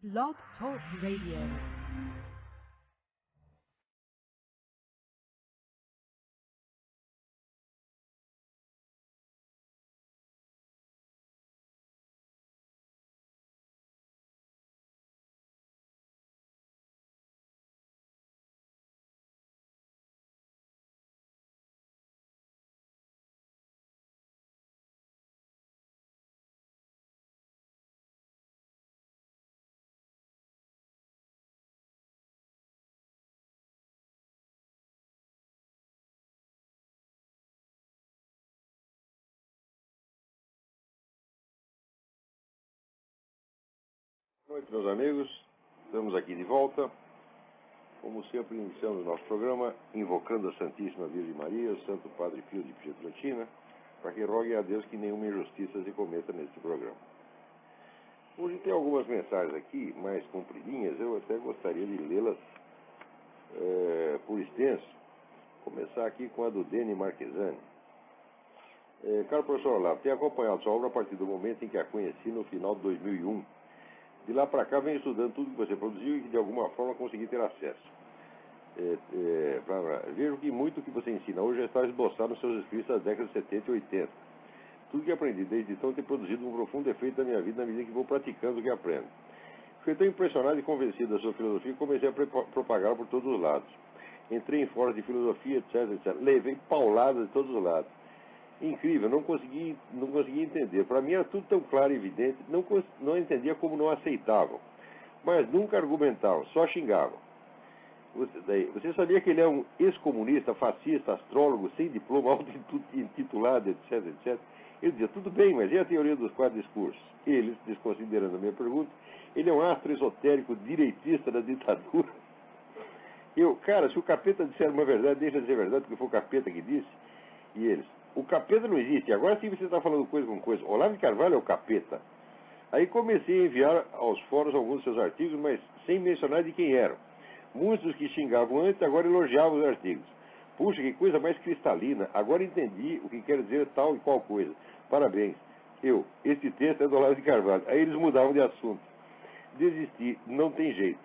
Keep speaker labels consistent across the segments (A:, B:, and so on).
A: Blog Talk Radio.
B: Boa noite, meus amigos. Estamos aqui de volta. Como sempre, iniciamos o nosso programa invocando a Santíssima Virgem Maria, o Santo Padre Pio de Pietrelcina, para que rogue a Deus que nenhuma injustiça se cometa neste programa. Hoje tem algumas mensagens aqui, mais compridinhas, eu até gostaria de lê-las por extenso. Começar aqui com a do Deni Marquesani. Caro professor Olavo, tenho acompanhado sua obra a partir do momento em que a conheci no final de 2001. De lá para cá, venho estudando tudo que você produziu e que de alguma forma consegui ter acesso. Vejo que muito que você ensina hoje já está esboçado nos seus escritos das décadas de 70 e 80. Tudo que aprendi desde então tem produzido um profundo efeito na minha vida na medida que vou praticando o que aprendo. Fiquei tão impressionado e convencido da sua filosofia que comecei a propagá-la por todos os lados. Entrei em fóruns de filosofia, etc. Levei pauladas de todos os lados. Incrível, não conseguia entender. Para mim era tudo tão claro e evidente, não entendia como não aceitavam. Mas nunca argumentavam, só xingavam. Você sabia que ele é um ex-comunista, fascista, astrólogo, sem diploma, auto-intitulado, etc. Eu dizia, tudo bem, mas e a teoria dos quatro discursos? Eles, desconsiderando a minha pergunta, ele é um astro esotérico direitista da ditadura. Cara, se o capeta disser uma verdade, deixa de ser verdade, porque foi o capeta que disse. E eles, o capeta não existe, agora sim você está falando coisa com coisa. Olavo de Carvalho é o capeta. Aí comecei a enviar aos fóruns alguns dos seus artigos, mas sem mencionar de quem eram. Muitos dos que xingavam antes, agora elogiavam os artigos. Puxa, que coisa mais cristalina, agora entendi o que quer dizer tal e qual coisa. Parabéns. Esse texto é do Olavo de Carvalho. Aí eles mudavam de assunto. Desisti, não tem jeito.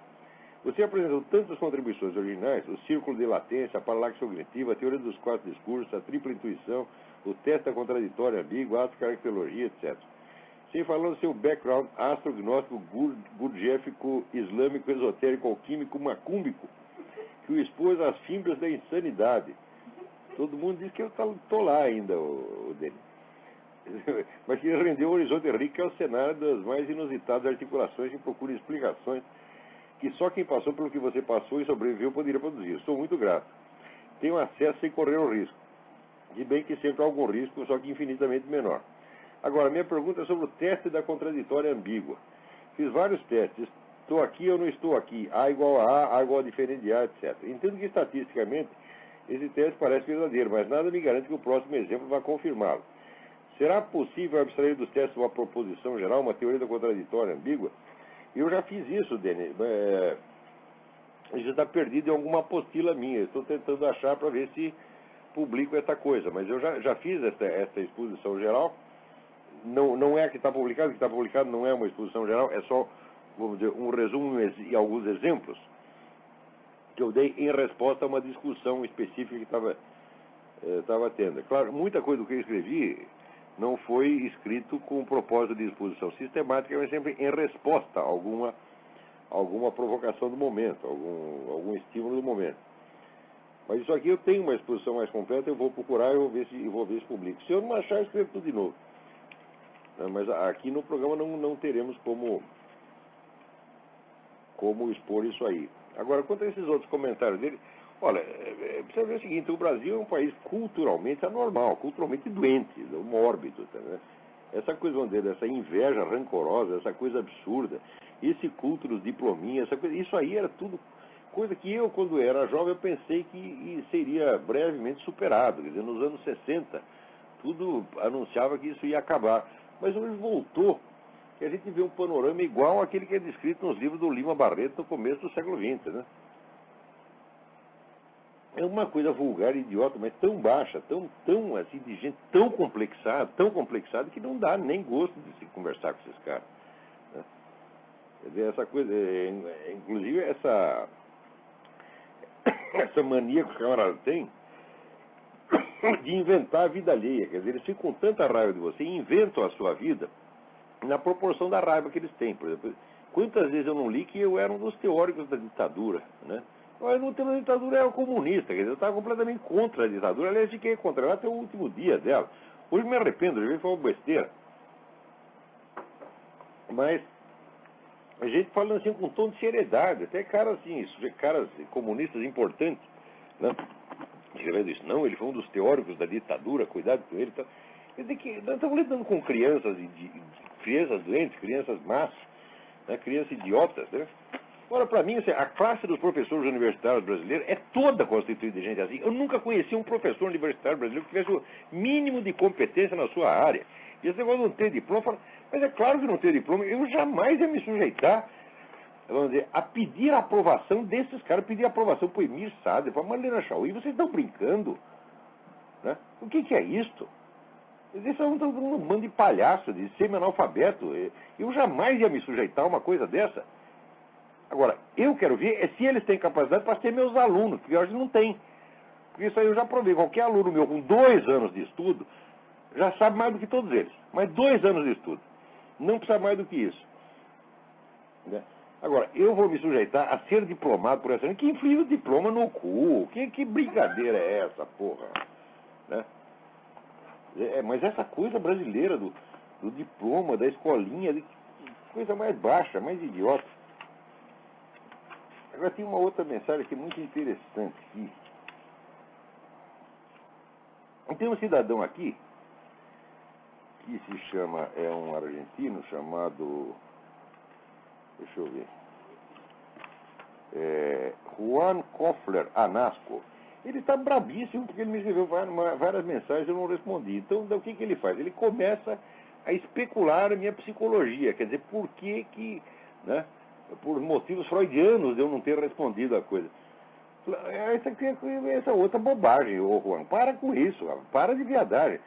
B: Você apresentou tantas contribuições originais, o círculo de latência, a paralaxe cognitiva, a teoria dos quatro discursos, a tripla intuição, o teste da contraditória ambígua, a autocaracterologia, etc. Sem falar do seu background astrognóstico, gurdjieffico, islâmico, esotérico, alquímico, macúmbico, que o expôs às fimbras da insanidade. Todo mundo diz que eu estou lá ainda, o Denis. Mas que rendeu um horizonte rico ao cenário das mais inusitadas articulações que procuram explicações que só quem passou pelo que você passou e sobreviveu poderia produzir. Sou muito grato. Tenho acesso sem correr o risco. De bem que sempre há algum risco, só que infinitamente menor. Agora, minha pergunta é sobre o teste da contraditória ambígua. Fiz vários testes. Estou aqui ou não estou aqui? A igual a A igual a diferente de A, etc. Entendo que estatisticamente esse teste parece verdadeiro, mas nada me garante que o próximo exemplo vá confirmá-lo. Será possível abstrair dos testes uma proposição geral, uma teoria da contraditória ambígua? Eu já fiz isso, Denis. Isso está perdido em alguma apostila minha. Estou tentando achar para ver se publico essa coisa. Mas eu já fiz essa exposição geral. Não é a que está publicado. O que está publicado não é uma exposição geral. É só, vamos dizer, um resumo e alguns exemplos que eu dei em resposta a uma discussão específica que estava tendo. Claro, muita coisa do que eu escrevi não foi escrito com o propósito de exposição sistemática, mas sempre em resposta a alguma provocação do momento, algum estímulo do momento. Mas isso aqui eu tenho uma exposição mais completa, eu vou procurar e vou ver se publico. Se eu não achar, eu escrevo tudo de novo. Mas aqui no programa não teremos como expor isso aí. Agora, quanto a esses outros comentários dele, olha, precisa ver o seguinte, o Brasil é um país culturalmente anormal, culturalmente doente, mórbido, tá, né? Essa coisa, vamos dizer, essa inveja rancorosa, essa coisa absurda, esse culto dos diplominhas, isso aí era tudo coisa que eu, quando era jovem, eu pensei que seria brevemente superado. Quer dizer, nos anos 60, tudo anunciava que isso ia acabar. Mas hoje voltou, que a gente vê um panorama igual àquele que é descrito nos livros do Lima Barreto no começo do século XX, né? É uma coisa vulgar e idiota, mas tão baixa, tão assim, de gente tão complexada, que não dá nem gosto de se conversar com esses caras, né? Quer dizer, essa coisa, inclusive essa mania que os camaradas têm de inventar a vida alheia. Quer dizer, eles ficam com tanta raiva de você e inventam a sua vida na proporção da raiva que eles têm. Por exemplo, quantas vezes eu não li que eu era um dos teóricos da ditadura, né? Eu não tenho ditadura, era comunista, quer dizer, eu estava completamente contra a ditadura. Aliás, fiquei contra ela até o último dia dela. Hoje me arrependo, às vezes foi uma besteira. Mas a gente falando assim com um tom de seriedade, até caras assim, caras comunistas importantes, né? Escrevendo isso, não, ele foi um dos teóricos da ditadura, cuidado com ele. Tá? Quer dizer que nós estamos lidando com crianças, crianças doentes, crianças más, né? Crianças idiotas, né? Agora, para mim, assim, a classe dos professores universitários brasileiros é toda constituída de gente assim. Eu nunca conheci um professor universitário brasileiro que tivesse o mínimo de competência na sua área. E esse negócio de não ter diploma, mas é claro que não ter diploma, eu jamais ia me sujeitar, vamos dizer, a pedir a aprovação desses caras, pedir a aprovação para o Emir Sader, para a Marlena Chauí. Vocês estão brincando? Né? O que é isto? Eles são um bando de palhaço, de semi-analfabeto. Eu jamais ia me sujeitar a uma coisa dessa. Agora, eu quero ver se eles têm capacidade para ser meus alunos, porque hoje não tem. Porque isso aí eu já provei. Qualquer aluno meu com 2 anos de estudo já sabe mais do que todos eles. Mas 2 anos de estudo. Não precisa mais do que isso. Né? Agora, eu vou me sujeitar a ser diplomado por essa gente. Que enfia o diploma no cu? Que brincadeira é essa, porra? Né? Mas essa coisa brasileira do diploma, da escolinha, coisa mais baixa, mais idiota. Agora tem uma outra mensagem aqui muito interessante aqui. Tem um cidadão aqui que se chama, é um argentino chamado, deixa eu ver, Juan Kofler Anasco. Ele está brabíssimo porque ele me escreveu várias mensagens e eu não respondi. Então, o que ele faz? Ele começa a especular a minha psicologia, quer dizer, por que, né? Por motivos freudianos de eu não ter respondido a coisa. Essa outra bobagem, ô Juan. Para com isso, para de viadagem.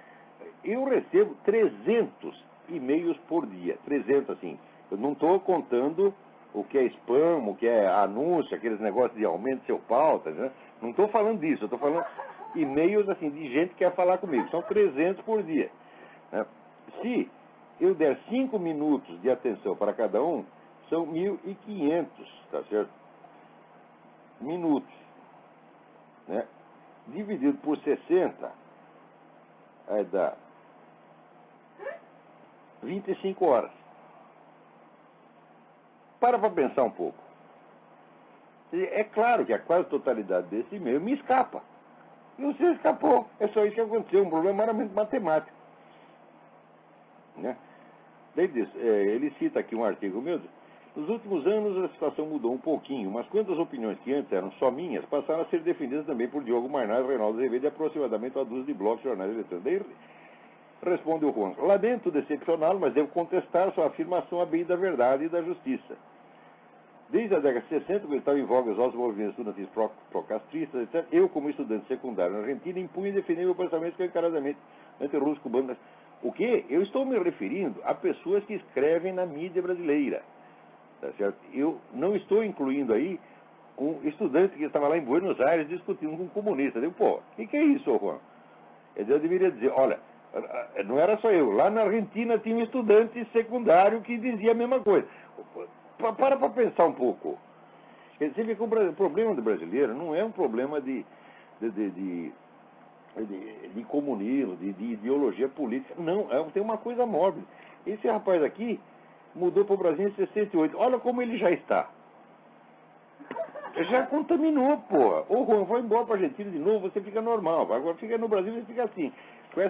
B: Eu recebo 300 e-mails por dia. 300, assim. Eu não estou contando o que é spam, o que é anúncio, aqueles negócios de aumento de seu pauta, né? Não estou falando disso. Eu estou falando e-mails, assim, de gente que quer falar comigo. São 300 por dia. Né? Se eu der 5 minutos de atenção para cada um, são 1.500, tá certo? Minutos, né? Dividido por 60, vai dar 25 horas. Para pensar um pouco. É claro que a quase totalidade desse e-mail me escapa. E você escapou. É só isso que aconteceu. Um problema meramente matemático. Né? Daí diz, ele cita aqui um artigo meu. Nos últimos anos a situação mudou um pouquinho, mas quantas opiniões que antes eram só minhas passaram a ser defendidas também por Diogo Marnaz, Reinaldo Azevedo e aproximadamente uma dúzia de blogs de jornais eletrônicos. Daí responde o Juan: lamento decepcioná-lo, mas devo contestar sua afirmação a bem da verdade e da justiça. Desde a década de 60, quando estavam em voga os altos movimentos estudantis procastristas, etc., eu, como estudante secundário na Argentina, impunha e defendia meu pensamento escancaradamente anti-russos, cubanos. O quê? Eu estou me referindo a pessoas que escrevem na mídia brasileira. Tá certo? Eu não estou incluindo aí um estudante que estava lá em Buenos Aires discutindo com um comunista. Eu digo, pô, o que é isso, Juan? Eu deveria dizer, olha, não era só eu. Lá na Argentina tinha um estudante secundário que dizia a mesma coisa. Para pensar um pouco. Você vê que o problema do brasileiro não é um problema de comunismo, de ideologia política. Não, tem uma coisa móvel. Esse rapaz aqui mudou para o Brasil em 68. Olha como ele já está. Já contaminou, porra. Ô, Juan, vai embora para a Argentina de novo, você fica normal. Agora fica no Brasil, você fica assim. Com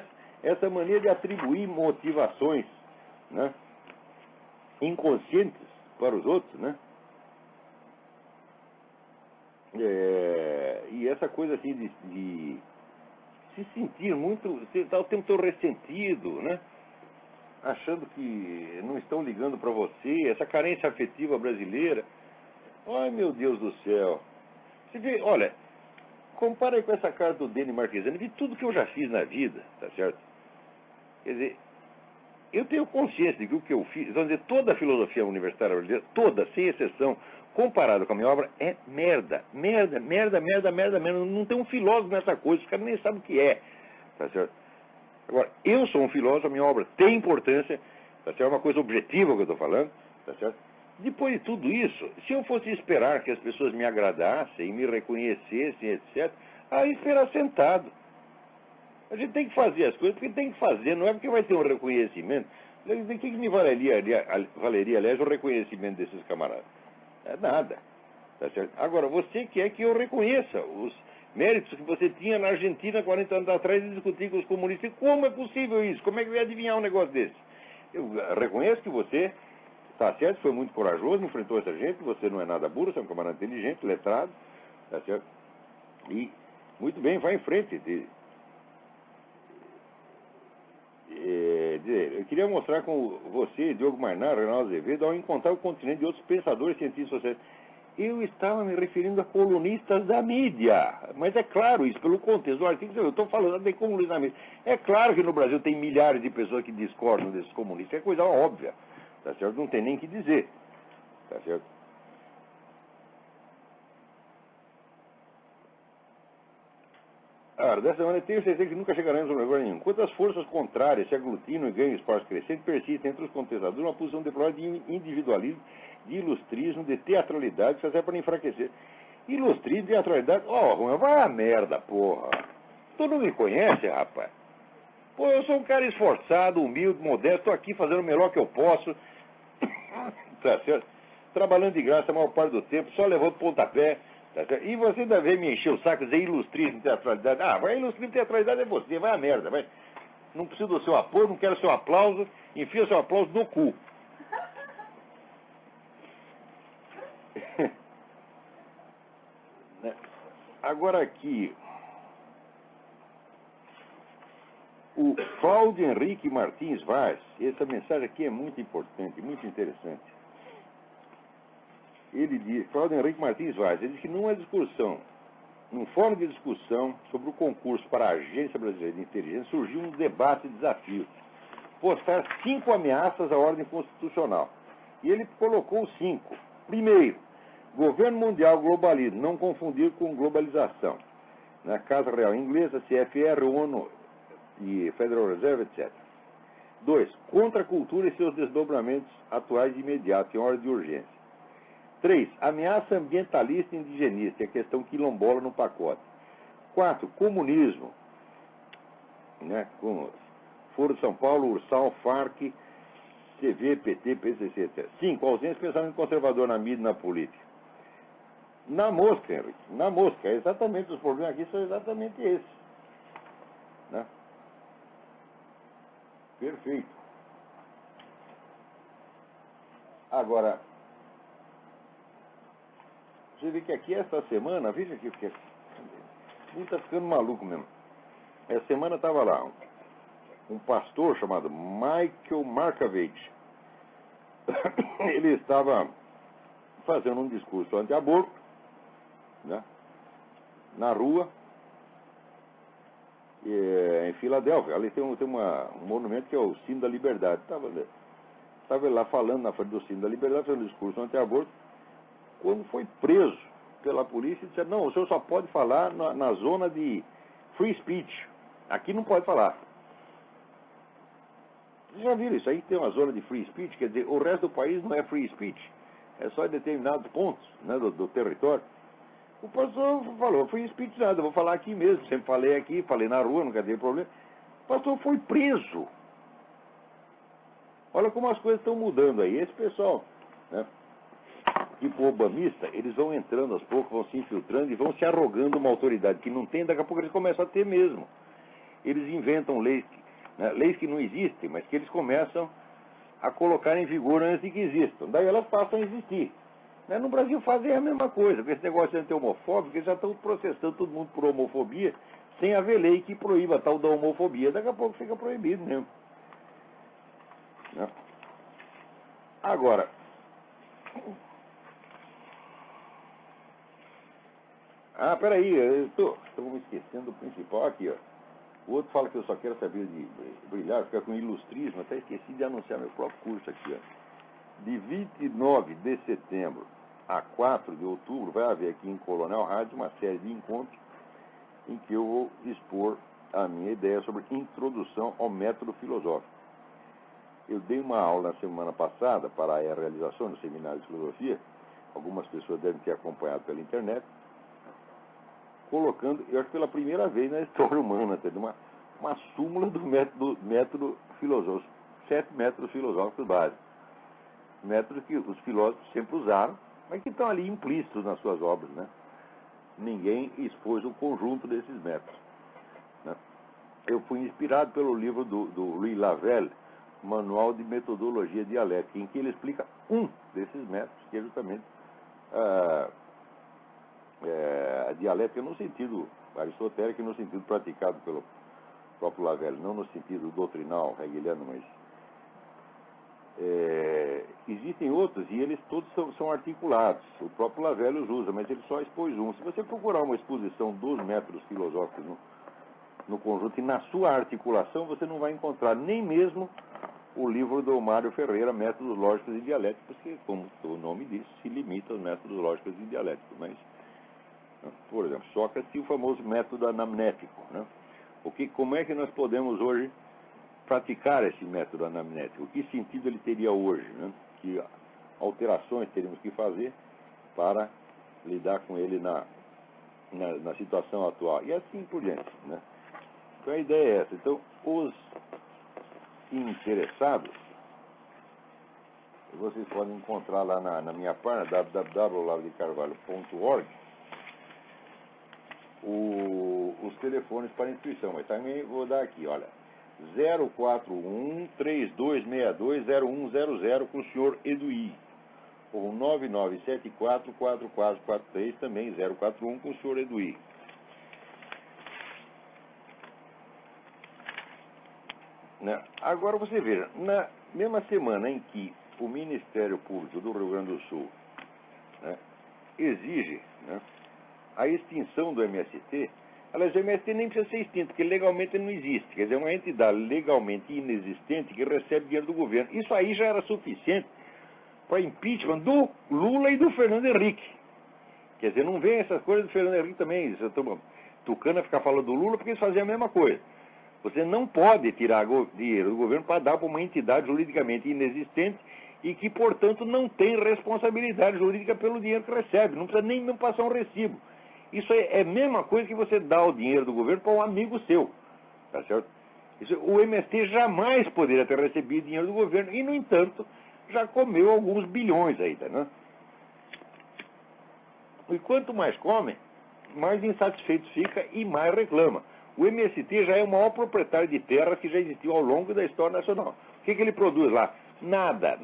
B: essa mania de atribuir motivações, né, inconscientes para os outros, né? E essa coisa assim de se sentir muito, você está o tempo todo ressentido, né? Achando que não estão ligando para você, essa carência afetiva brasileira. Ai, meu Deus do céu. Você vê, olha, compara aí com essa carta do Denis Marquesani, de tudo que eu já fiz na vida, tá certo? Quer dizer, eu tenho consciência de que o que eu fiz, vamos dizer, toda a filosofia universitária brasileira, toda, sem exceção, comparado com a minha obra, é merda. Merda, merda, merda, merda, merda. Não tem um filósofo nessa coisa, os caras nem sabem o que é. Tá certo? Agora, eu sou um filósofo, a minha obra tem importância, tá certo? É uma coisa objetiva que eu estou falando, tá certo? Depois de tudo isso, se eu fosse esperar que as pessoas me agradassem, me reconhecessem, etc., aí esperar sentado. A gente tem que fazer as coisas porque tem que fazer, não é porque vai ter um reconhecimento. De que me valeria, aliás, o reconhecimento desses camaradas? É nada. Tá certo? Agora, você quer que eu reconheça os méritos que você tinha na Argentina 40 anos atrás e discutir com os comunistas. E como é possível isso? Como é que eu ia adivinhar um negócio desse? Eu reconheço que você está certo, foi muito corajoso, enfrentou essa gente, você não é nada burro, você é um camarada inteligente, letrado, tá certo? E, muito bem, vai em frente. Eu queria mostrar com você, Diogo Mainar, Reinaldo Azevedo, ao encontrar o continente de outros pensadores, cientistas sociais. Eu estava me referindo a colunistas da mídia. Mas é claro isso, pelo contexto do artigo, eu estou falando de comunistas da mídia. É claro que no Brasil tem milhares de pessoas que discordam desses comunistas. É coisa óbvia. Tá certo? Não tem nem que dizer. Tá certo? Dessa maneira, tenho certeza que nunca chegaremos a lugar nenhum. Quanto as forças contrárias se aglutinam e ganham espaço crescente, persiste entre os contestadores uma posição deplorável de individualismo, de ilustrismo, de teatralidade, que serve para enfraquecer. Ilustrismo, teatralidade, vai a merda, porra. Tu não me conhece, rapaz? Pô, eu sou um cara esforçado, humilde, modesto, estou aqui fazendo o melhor que eu posso, tá certo? Trabalhando de graça a maior parte do tempo, só levando pontapé. Tá certo? E você ainda vem me encher o saco e dizer ilustrismo, teatralidade. Vai ilustrismo, teatralidade é você, vai a merda, vai. Não preciso do seu apoio, não quero seu aplauso, enfia o seu aplauso no cu. Agora aqui, o Cláudio Henrique Martins Vaz, essa mensagem aqui é muito importante, muito interessante. Ele diz, Cláudio Henrique Martins Vaz, ele diz que numa discussão, num fórum de discussão sobre o concurso para a Agência Brasileira de Inteligência, surgiu um debate e desafio. Postar 5 ameaças à ordem constitucional. E ele colocou 5. Primeiro, governo mundial globalismo, não confundir com globalização. Na Casa Real Inglesa, CFR, ONU e Federal Reserve, etc. 2, contra a cultura e seus desdobramentos atuais de imediato, em hora de urgência. 3, ameaça ambientalista e indigenista, a questão quilombola no pacote. 4, comunismo, né, com Foro de São Paulo, Ursal, FARC, TV, PT, PCC, etc. 5, ausência de pensamento conservador na mídia e na política. Na mosca, Henrique, na mosca, exatamente, os problemas aqui são exatamente esses. Né? Perfeito. Agora, você vê que aqui essa semana, veja aqui, porque ele está ficando maluco mesmo. Essa semana estava lá um pastor chamado Michael Markovich. Ele estava fazendo um discurso anti-aborto, né, na rua, em Filadélfia. Ali tem um monumento que é o Sino da Liberdade. Estava lá falando na frente do Sino da Liberdade, fazendo um discurso anti-aborto. Quando foi preso pela polícia, disse: não, o senhor só pode falar na zona de free speech. Aqui não pode falar. Vocês já viram isso aí? Tem uma zona de free speech, quer dizer, o resto do país não é free speech. É só em determinados pontos, né, do território. O pastor falou: free speech nada, eu vou falar aqui mesmo. Sempre falei aqui, falei na rua, nunca teve problema. O pastor foi preso. Olha como as coisas estão mudando aí. Esse pessoal, né, tipo obamista, eles vão entrando aos poucos, vão se infiltrando e vão se arrogando uma autoridade que não tem, daqui a pouco eles começam a ter mesmo. Eles inventam leis, né, leis que não existem, mas que eles começam a colocar em vigor antes de que existam. Daí elas passam a existir. Né? No Brasil fazem a mesma coisa, com esse negócio de anti-homofóbico, eles já estão processando todo mundo por homofobia, sem haver lei que proíba a tal da homofobia. Daqui a pouco fica proibido mesmo. Né? Agora, peraí, eu estou me esquecendo do principal aqui, ó. O outro fala que eu só quero saber de brilhar, ficar com ilustrismo. Até esqueci de anunciar meu próprio curso aqui, ó. De 29 de setembro a 4 de outubro, vai haver aqui em Coronel Rádio uma série de encontros em que eu vou expor a minha ideia sobre introdução ao método filosófico. Eu dei uma aula na semana passada para a realização do seminário de filosofia. Algumas pessoas devem ter acompanhado pela internet, colocando, eu acho que pela primeira vez na história humana, uma súmula do método filosófico, 7 métodos filosóficos básicos. Métodos que os filósofos sempre usaram, mas que estão ali implícitos nas suas obras, né? Ninguém expôs o conjunto desses métodos, né? Eu fui inspirado pelo livro do Louis Lavelle, Manual de Metodologia Dialética, em que ele explica um desses métodos, que é justamente a dialética no sentido aristotélico e no sentido praticado pelo próprio Lavelle, não no sentido doutrinal hegeliano, mas existem outros e eles todos são articulados. O próprio Lavelle os usa, mas ele só expôs um. Se você procurar uma exposição dos métodos filosóficos no conjunto e na sua articulação, você não vai encontrar nem mesmo o livro do Mário Ferreira, Métodos Lógicos e Dialéticos, que, como o nome diz, se limita aos métodos lógicos e dialéticos. Mas, por exemplo, Sócrates e o famoso método anamnético, né? Como é que nós podemos hoje praticar esse método anamnético? Que sentido ele teria hoje, né? Que alterações teríamos que fazer para lidar com ele na situação atual? E assim por diante, né? Então a ideia é essa. Então, os interessados, vocês podem encontrar lá na minha página, www.olarodecarvalho.org, os telefones para inscrição. Mas também vou dar aqui, olha, 041-3262-0100 com o senhor Eduí, ou 9974-4443, também 041 com o senhor Eduí. Agora você veja, na mesma semana em que o Ministério Público do Rio Grande do Sul, né, exige, né, a extinção do MST, aliás, o MST nem precisa ser extinto, porque legalmente ele não existe. Quer dizer, é uma entidade legalmente inexistente que recebe dinheiro do governo. Isso aí já era suficiente para impeachment do Lula e do Fernando Henrique. Quer dizer, não vem essas coisas do Fernando Henrique também. Tucana ficar falando do Lula porque eles faziam a mesma coisa. Você não pode tirar dinheiro do governo para dar para uma entidade juridicamente inexistente e que, portanto, não tem responsabilidade jurídica pelo dinheiro que recebe. Não precisa nem mesmo passar um recibo. Isso é a mesma coisa que você dá o dinheiro do governo para um amigo seu. Tá certo? O MST jamais poderia ter recebido dinheiro do governo e, no entanto, já comeu alguns bilhões ainda, né? E quanto mais come, mais insatisfeito fica e mais reclama. O MST já é o maior proprietário de terras que já existiu ao longo da história nacional. O que ele produz lá? Nada.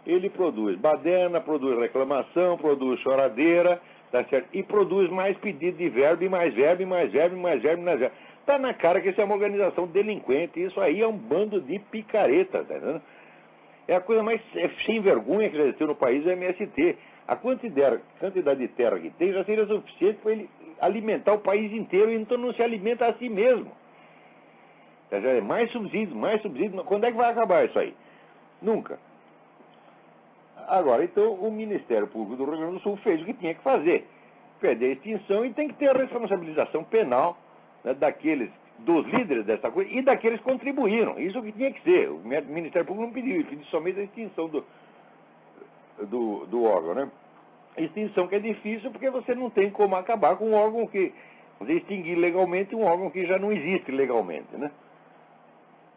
B: Ele produz baderna, produz reclamação, produz choradeira, tá certo? E produz mais pedido de verbo, e mais verbo, e mais verbo, e mais verbo, e mais verbo. Está na cara que isso é uma organização delinquente, isso aí é um bando de picareta, tá entendendo? É a coisa mais sem vergonha que já existiu no país, é o MST. A quantidade de terra que tem já seria suficiente para ele alimentar o país inteiro, e então não se alimenta a si mesmo. Mais subsídios. Quando é que vai acabar isso aí? Nunca. Agora, então, o Ministério Público do Rio Grande do Sul fez o que tinha que fazer. Pede a extinção e tem que ter a responsabilização penal, né, dos líderes dessa coisa e daqueles que contribuíram. Isso é o que tinha que ser. O Ministério Público não pediu, ele pediu somente a extinção do órgão, né? Extinção que é difícil porque você não tem como acabar com um órgão que... Você extinguir legalmente um órgão que já não existe legalmente, né?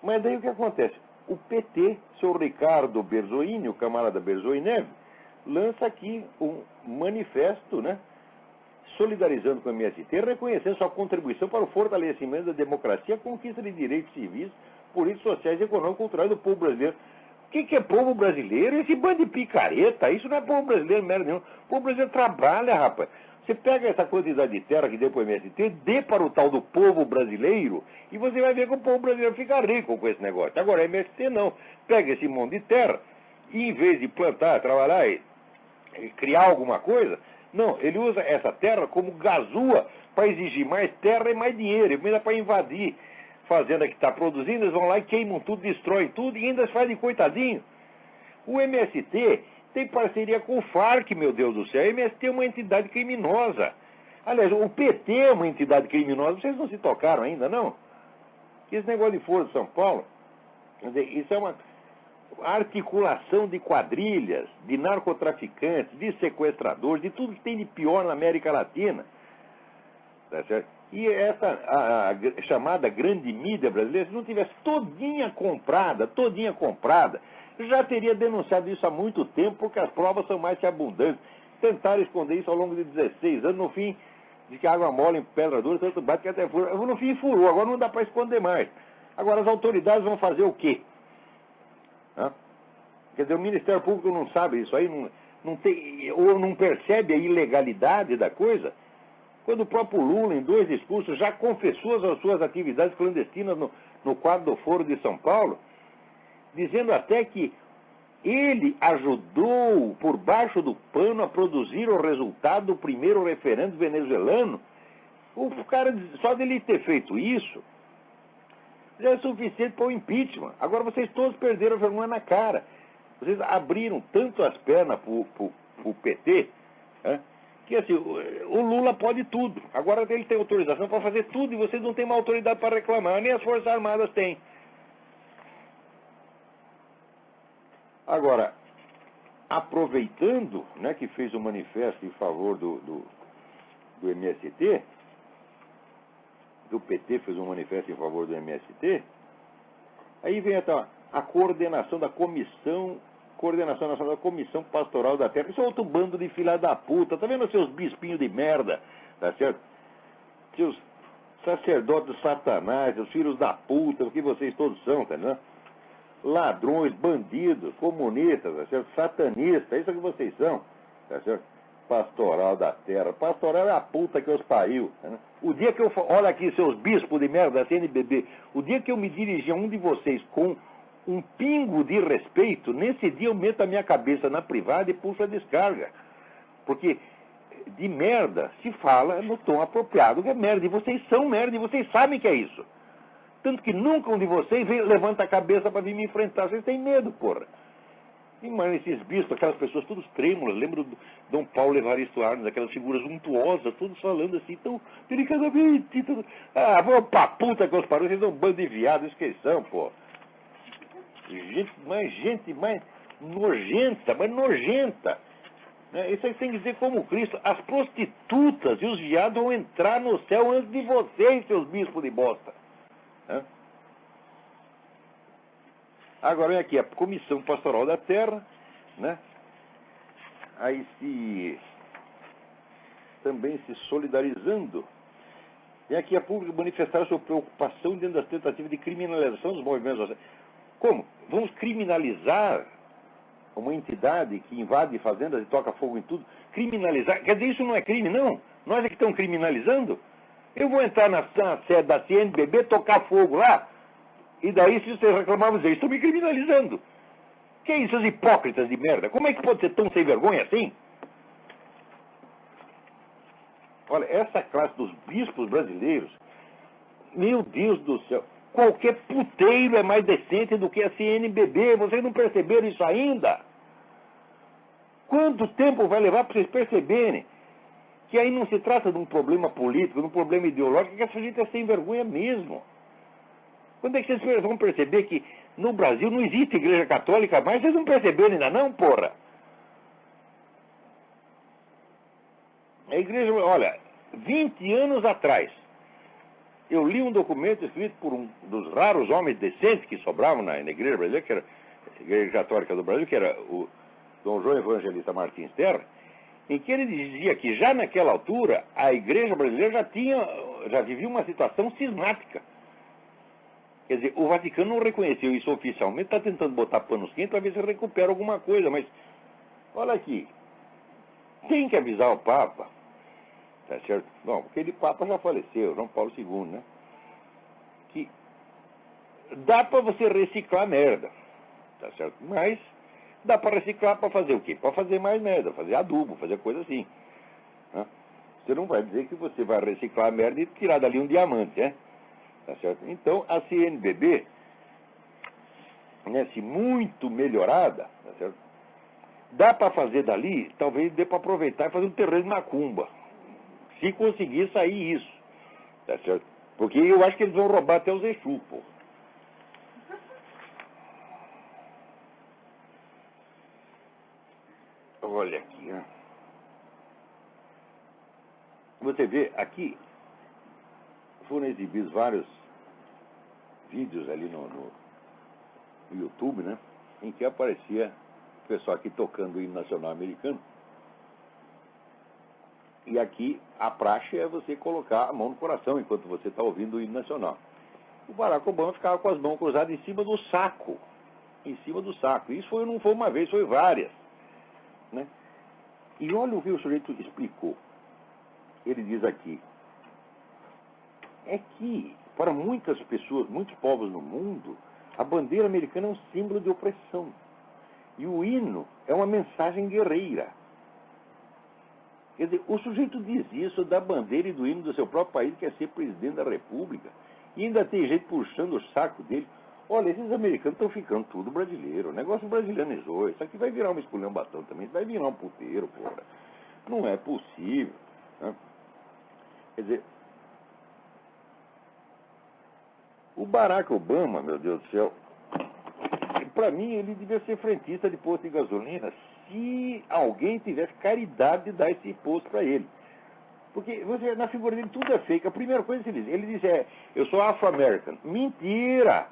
B: Mas daí o que acontece? O PT, seu Ricardo Berzoini, o camarada Berzoinev, lança aqui um manifesto, né, solidarizando com o MST, reconhecendo sua contribuição para o fortalecimento da democracia, a conquista de direitos civis, políticos, sociais, econômicos e culturais do povo brasileiro. O que é povo brasileiro? Esse bando de picareta, isso não é povo brasileiro merda nenhuma. O povo brasileiro trabalha, rapaz. Você pega essa quantidade de terra que deu para o MST, dê para o tal do povo brasileiro, e você vai ver que o povo brasileiro fica rico com esse negócio. Agora, o MST não. Pega esse monte de terra, e em vez de plantar, trabalhar e criar alguma coisa, Não, ele usa essa terra como gazua para exigir mais terra e mais dinheiro, e ainda para invadir fazenda que está produzindo, eles vão lá e queimam tudo, destroem tudo e ainda fazem coitadinho. O MST tem parceria com o Farc, meu Deus do céu. O MST é uma entidade criminosa. Aliás, o PT é uma entidade criminosa. Vocês não se tocaram ainda, não? Esse negócio de Foro de São Paulo, quer dizer, isso é uma articulação de quadrilhas, de narcotraficantes, de sequestradores, de tudo que tem de pior na América Latina. Tá certo? E essa a chamada grande mídia brasileira, se não tivesse todinha comprada, já teria denunciado isso há muito tempo, porque as provas são mais que abundantes. Tentaram esconder isso ao longo de 16 anos, no fim, de que água mole em pedra dura, tanto bate que até fura. No fim, furou, agora não dá para esconder mais. Agora, as autoridades vão fazer o quê? Quer dizer, o Ministério Público não sabe isso aí, não tem, ou não percebe a ilegalidade da coisa, quando o próprio Lula, em 2 discursos, já confessou as suas atividades clandestinas no quadro do Foro de São Paulo, dizendo até que ele ajudou, por baixo do pano, a produzir o resultado do primeiro referendo venezuelano. O cara, só dele ter feito isso, já é suficiente para o impeachment. Agora vocês todos perderam a vergonha na cara. Vocês abriram tanto as pernas para o PT, que assim, o Lula pode tudo. Agora ele tem autorização para fazer tudo e vocês não têm uma autoridade para reclamar, nem as Forças Armadas têm. Agora, aproveitando, né, que fez um manifesto em favor do MST, do PT fez um manifesto em favor do MST, aí vem a coordenação da Coordenação Nacional da Comissão Pastoral da Terra. Isso é outro bando de filha da puta. Tá vendo seus bispinhos de merda? Tá certo? Seus sacerdotes satanás, os filhos da puta, o que vocês todos são, tá vendo? Ladrões, bandidos, comunistas, tá certo? Satanistas, isso é o que vocês são, tá certo? Pastoral da Terra. Pastoral é a puta que os pariu. Tá? O dia que eu... Olha aqui, seus bispos de merda da CNBB. O dia que eu me dirigi a um de vocês com um pingo de respeito, nesse dia eu meto a minha cabeça na privada e puxo a descarga. Porque de merda se fala no tom apropriado, que é merda. E vocês são merda, e vocês sabem que é isso. Tanto que nunca um de vocês levanta a cabeça para vir me enfrentar. Vocês têm medo, porra. E, mano, esses bispos, aquelas pessoas todas trêmulas, lembro do Dom Paulo Evaristo Arnes, aquelas figuras untuosas, todos falando assim, tão delicadamente. Ah, vão pra puta que os parou, vocês são um bando de viados, esqueçam, pô. Gente mais nojenta, mais nojenta. Isso aí tem que dizer como Cristo. As prostitutas e os viados vão entrar no céu antes de vocês, seus bispos de bosta. Agora vem aqui a Comissão Pastoral da Terra, né? Aí também se solidarizando. E aqui a público manifestar sua preocupação diante das tentativas de criminalização dos movimentos sociais. Como? Vamos criminalizar uma entidade que invade fazendas e toca fogo em tudo? Criminalizar? Quer dizer, isso não é crime, não? Nós é que estamos criminalizando? Eu vou entrar na sede da CNBB, tocar fogo lá, e daí, se vocês reclamavam, vocês estão me criminalizando. Que é isso, os hipócritas de merda? Como é que pode ser tão sem vergonha assim? Olha, essa classe dos bispos brasileiros, meu Deus do céu, qualquer puteiro é mais decente do que a CNBB. Vocês não perceberam isso ainda? Quanto tempo vai levar para vocês perceberem que aí não se trata de um problema político, de um problema ideológico, que essa gente é sem vergonha mesmo? Quando é que vocês vão perceber que no Brasil não existe igreja católica mais? Vocês não perceberam ainda não, porra? A igreja, olha, 20 anos atrás, eu li um documento escrito por um dos raros homens decentes que sobravam na igreja brasileira, que era a igreja católica do Brasil, que era o Dom João Evangelista Martins Terra, em que ele dizia que já naquela altura a igreja brasileira já vivia uma situação cismática. Quer dizer, o Vaticano não reconheceu isso oficialmente, está tentando botar panos quentes para ver se recupera alguma coisa, mas olha aqui, tem que avisar o Papa, tá certo? Bom, aquele Papa já faleceu, João Paulo II, né? Que dá para você reciclar merda, tá certo? Mas dá para reciclar para fazer o quê? Para fazer mais merda, fazer adubo, fazer coisa assim.
A: né? Você não vai dizer que você vai reciclar a merda e tirar dali um diamante, né? Tá certo? Então, a CNBB, né, se muito melhorada, tá certo? Dá para fazer dali, talvez dê para aproveitar e fazer um terreno de macumba. Se conseguir sair isso, tá certo? Porque eu acho que eles vão roubar até os Exu, pô. Olha aqui, ó. Você vê, aqui foram exibidos vários vídeos ali no YouTube, né? Em que aparecia o pessoal aqui tocando o hino nacional americano. E aqui a praxe é você colocar a mão no coração enquanto você está ouvindo o hino nacional. O Barack Obama ficava com as mãos cruzadas em cima do saco. Em cima do saco. Isso não foi uma vez, foi várias, né? E olha o que o sujeito explicou. Ele diz aqui, é que para muitas pessoas, muitos povos no mundo, a bandeira americana é um símbolo de opressão. E o hino é uma mensagem guerreira. Quer dizer, o sujeito diz isso da bandeira e do hino do seu próprio país, que é ser presidente da República, e ainda tem gente puxando o saco dele. Olha, esses americanos estão ficando tudo brasileiro. O negócio brasileirizou. Isso aqui vai virar um esculhambação também. Vai virar um puteiro, porra. Não é possível, né? Quer dizer, o Barack Obama, meu Deus do céu, para mim ele devia ser frentista de posto de gasolina se alguém tivesse caridade de dar esse posto para ele. Porque você, na figura dele tudo é fake. A primeira coisa que ele diz eu sou afro-americano. Mentira!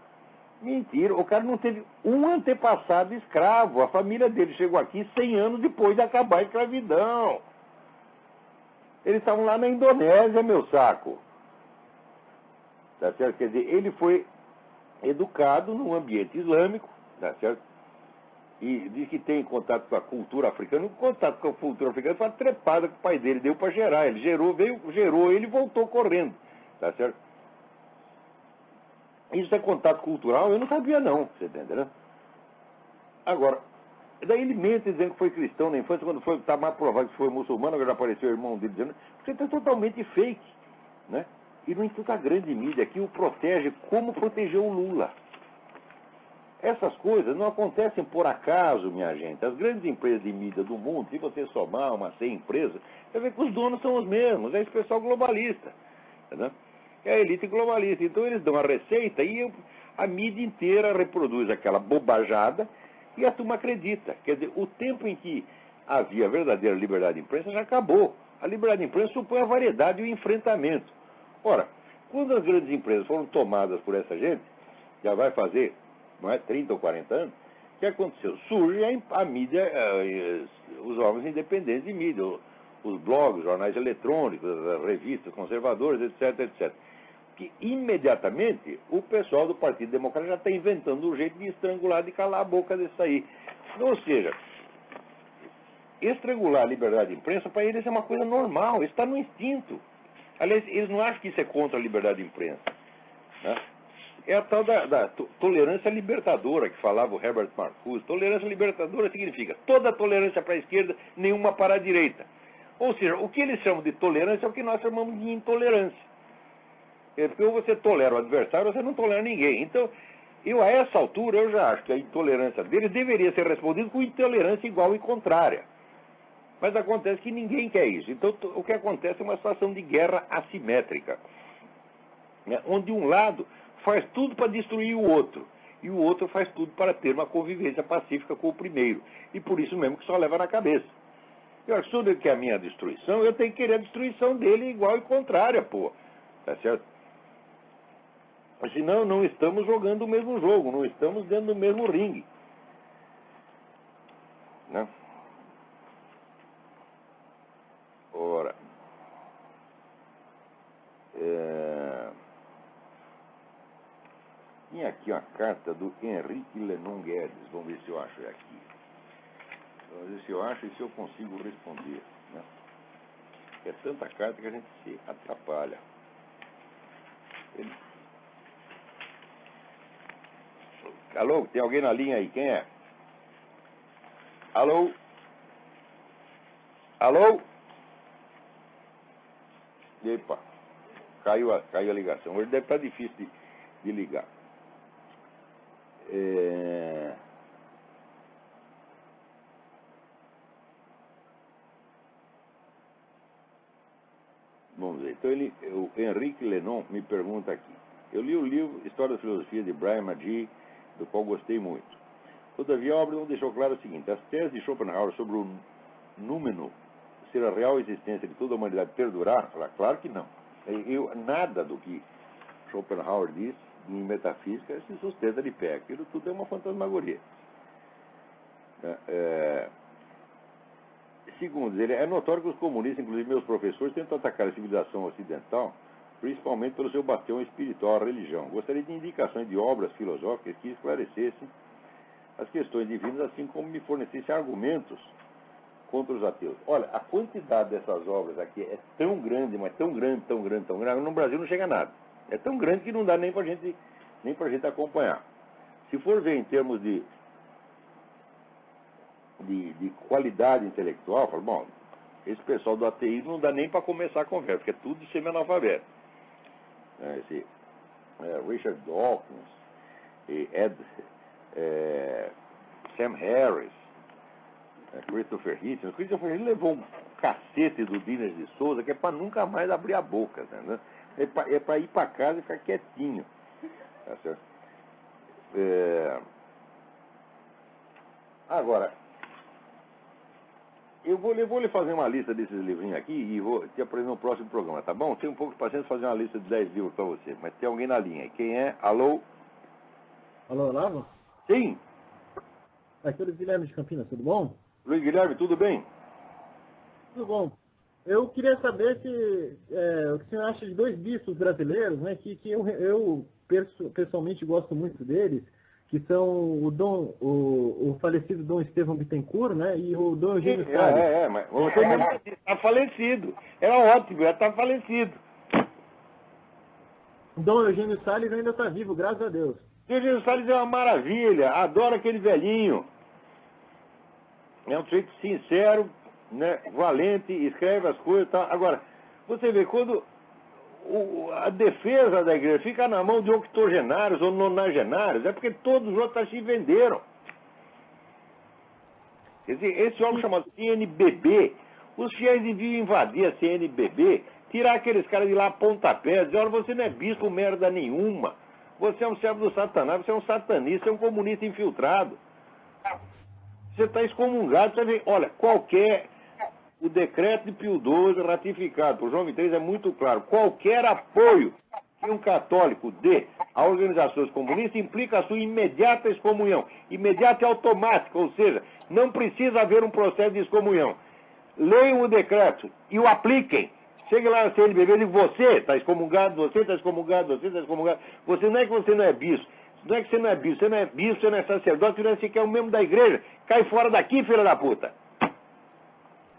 A: Mentira, o cara não teve um antepassado escravo. A família dele chegou aqui 100 anos depois de acabar a escravidão. Eles estavam lá na Indonésia, meu saco. Tá certo? Quer dizer, ele foi educado num ambiente islâmico, tá certo? E diz que tem contato com a cultura africana. O contato com a cultura africana foi uma trepada que o pai dele deu para gerar. Ele gerou ele voltou correndo, tá certo? Isso é contato cultural? Eu não sabia não, você entende, né? Agora, daí ele mente dizendo que foi cristão na infância, quando está mais provado que foi muçulmano, agora apareceu o irmão dele dizendo, você está totalmente fake, né? E, no entanto, a grande mídia aqui o protege como protegeu o Lula. Essas coisas não acontecem por acaso, minha gente. As grandes empresas de mídia do mundo, se você somar umas 100 empresas, você vê que os donos são os mesmos, é esse pessoal globalista, né? É a elite globalista. Então eles dão a receita e a mídia inteira reproduz aquela bobajada e a turma acredita. Quer dizer, o tempo em que havia verdadeira liberdade de imprensa já acabou. A liberdade de imprensa supõe a variedade e o enfrentamento. Ora, quando as grandes empresas foram tomadas por essa gente, já vai fazer, não é, 30 ou 40 anos, o que aconteceu? Surge a mídia, os órgãos independentes de mídia, os blogs, jornais eletrônicos, as revistas conservadoras, etc, etc. Que imediatamente o pessoal do Partido Democrata já está inventando um jeito de estrangular, de calar a boca desse aí. Ou seja, estrangular a liberdade de imprensa, para eles é uma coisa normal, está no instinto. Aliás, eles não acham que isso é contra a liberdade de imprensa, né? É a tal da tolerância libertadora que falava o Herbert Marcuse. Tolerância libertadora significa toda tolerância para a esquerda, nenhuma para a direita. Ou seja, o que eles chamam de tolerância é o que nós chamamos de intolerância. Porque ou você tolera o adversário ou você não tolera ninguém. Então, a essa altura, eu já acho que a intolerância deles deveria ser respondida com intolerância igual e contrária. Mas acontece que ninguém quer isso. Então, o que acontece é uma situação de guerra assimétrica, né? Onde um lado faz tudo para destruir o outro, e o outro faz tudo para ter uma convivência pacífica com o primeiro. E por isso mesmo que só leva na cabeça. Eu, se tudo que é a minha destruição, eu tenho que querer a destruição dele igual e contrária, pô. Tá certo? Senão, não estamos jogando o mesmo jogo, não estamos dentro do mesmo ringue, né? Ora, tinha aqui uma carta do Henrique Lenon Guedes. Vamos ver se eu acho aqui. Vamos ver se eu acho e se eu consigo responder, né? É tanta carta que a gente se atrapalha. Alô, tem alguém na linha aí? Quem é? Alô? Alô? Epa, caiu a ligação. Hoje deve estar difícil de ligar. Vamos ver. Então, o Henrique Lenon me pergunta aqui. Eu li o livro História da Filosofia de Brian Magee, do qual gostei muito. Todavia, a obra não deixou claro o seguinte: as teses de Schopenhauer sobre o númeno ser a real existência de toda a humanidade perdurar? Claro que não. Nada do que Schopenhauer diz em metafísica se sustenta de pé. Aquilo tudo é uma fantasmagoria. Segundo, é notório que os comunistas, inclusive meus professores, tentam atacar a civilização ocidental, principalmente pelo seu bastião espiritual, a religião. Gostaria de indicações de obras filosóficas que esclarecessem as questões divinas, assim como me fornecessem argumentos contra os ateus. Olha, a quantidade dessas obras aqui é tão grande, mas tão grande, tão grande, tão grande, no Brasil não chega a nada. É tão grande que não dá nem pra gente acompanhar. Se for ver em termos de qualidade intelectual, falo, bom, esse pessoal do ateísmo não dá nem para começar a conversa, porque é tudo semi-analfabeto. Richard Dawkins, Sam Harris, Christopher Hitchens. Christopher Hitchens levou um cacete do Dinas de Souza, que é para nunca mais abrir a boca, né? É para ir para casa e ficar quietinho. Tá certo? Agora, eu vou lhe fazer uma lista desses livrinhos aqui e vou te apresentar no próximo programa, tá bom? Tenho um pouco de paciência fazer uma lista de 10 livros para você, mas tem alguém na linha. Quem é? Alô?
C: Alô, Olavo?
A: Sim.
C: Aqui é o Luiz Guilherme de Campinas, tudo bom?
A: Luiz Guilherme, tudo bem?
C: Tudo bom. Eu queria saber o que o senhor acha de dois bispos brasileiros, né, que eu pessoalmente gosto muito deles, que são o falecido Dom Estevão Bittencourt, né, e o Dom Eugênio Salles.
A: Mas está falecido. Era ótimo, já está falecido.
C: Dom Eugênio Salles ainda está vivo, graças a Deus.
A: Eugênio Salles é uma maravilha, adoro aquele velhinho. É um sujeito sincero, né, valente, escreve as coisas e tal. Agora, você vê, quando a defesa da igreja fica na mão de octogenários ou nonagenários, é porque todos os outros se venderam. Quer dizer, esse órgão chamado CNBB, os fiéis deviam invadir a CNBB, tirar aqueles caras de lá a pontapé, dizer, olha, você não é bispo merda nenhuma, você é um servo do Satanás, você é um satanista, você é um comunista infiltrado. Você está excomungado, você vê, olha, o decreto de Pio XII ratificado por João XXIII é muito claro, qualquer apoio que um católico dê a organizações comunistas implica a sua imediata excomunhão, imediata e automática, ou seja, não precisa haver um processo de excomunhão. Leiam o decreto e o apliquem. Chegue lá na CNBB e diga, você está excomungado, você está excomungado, você está excomungado. Você não é que você não é bispo. Não é que você não é bispo, você não é bispo, você não é sacerdote, você não é sequer um membro da igreja. Cai fora daqui, filha da puta.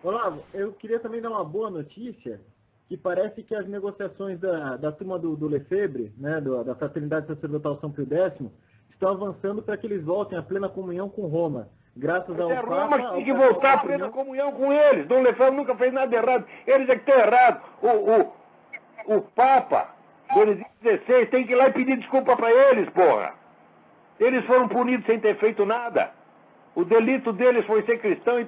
C: Olavo, eu queria também dar uma boa notícia, que parece que as negociações da turma do Lefebvre, né, da Fraternidade Sacerdotal São Pio X, estão avançando para que eles voltem à plena comunhão com Roma. Graças ao Papa...
A: Roma que tem que voltar à plena comunhão com eles. Dom Lefebvre nunca fez nada errado. Eles é que estão errados. O Papa, Benedito XVI, tem que ir lá e pedir desculpa para eles, porra. Eles foram punidos sem ter feito nada. O delito deles foi ser cristão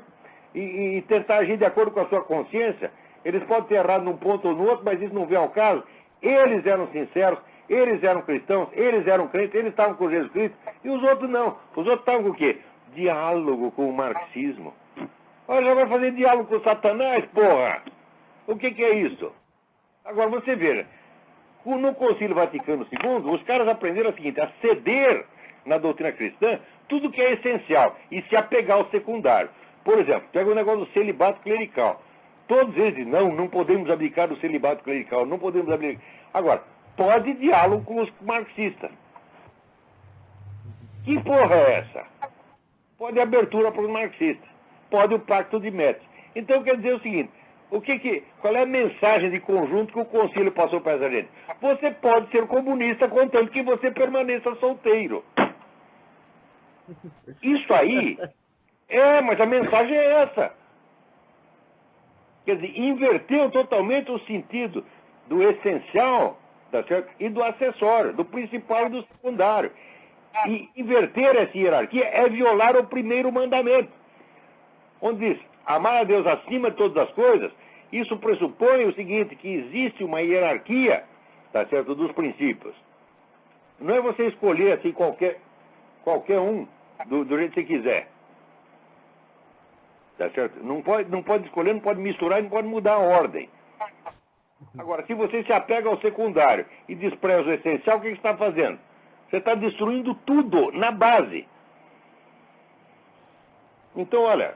A: e tentar agir de acordo com a sua consciência. Eles podem ter errado num ponto ou no outro, mas isso não vem ao caso. Eles eram sinceros, eles eram cristãos, eles eram crentes, eles estavam com Jesus Cristo, e os outros não. Os outros estavam com o quê? Diálogo com o marxismo. Olha, já vai fazer diálogo com o Satanás, porra! O que é isso? Agora, você veja, no Concílio Vaticano II, os caras aprenderam o seguinte, a ceder na doutrina cristã tudo que é essencial e se apegar ao secundário. Por exemplo, pega o negócio do celibato clerical. Todos eles dizem, não podemos abdicar do celibato clerical, não podemos abdicar. Agora, pode diálogo com os marxistas. Que porra é essa? Pode abertura para os marxistas. Pode o pacto de Metz. Então, quer dizer o seguinte, qual é a mensagem de conjunto que o concílio passou para essa gente? Você pode ser comunista contanto que você permaneça solteiro. Isso aí... mas a mensagem é essa. Quer dizer, inverteu totalmente o sentido do essencial, tá certo? E do acessório, do principal e do secundário. E inverter essa hierarquia é violar o primeiro mandamento, onde diz, amar a Deus acima de todas as coisas. Isso pressupõe o seguinte, que existe uma hierarquia, tá certo, dos princípios. Não é você escolher assim qualquer um do jeito que você quiser. Tá certo? Não pode escolher, não pode misturar, não pode mudar a ordem. Agora, se você se apega ao secundário e despreza o essencial, o que você está fazendo? Você está destruindo tudo na base. Então, olha,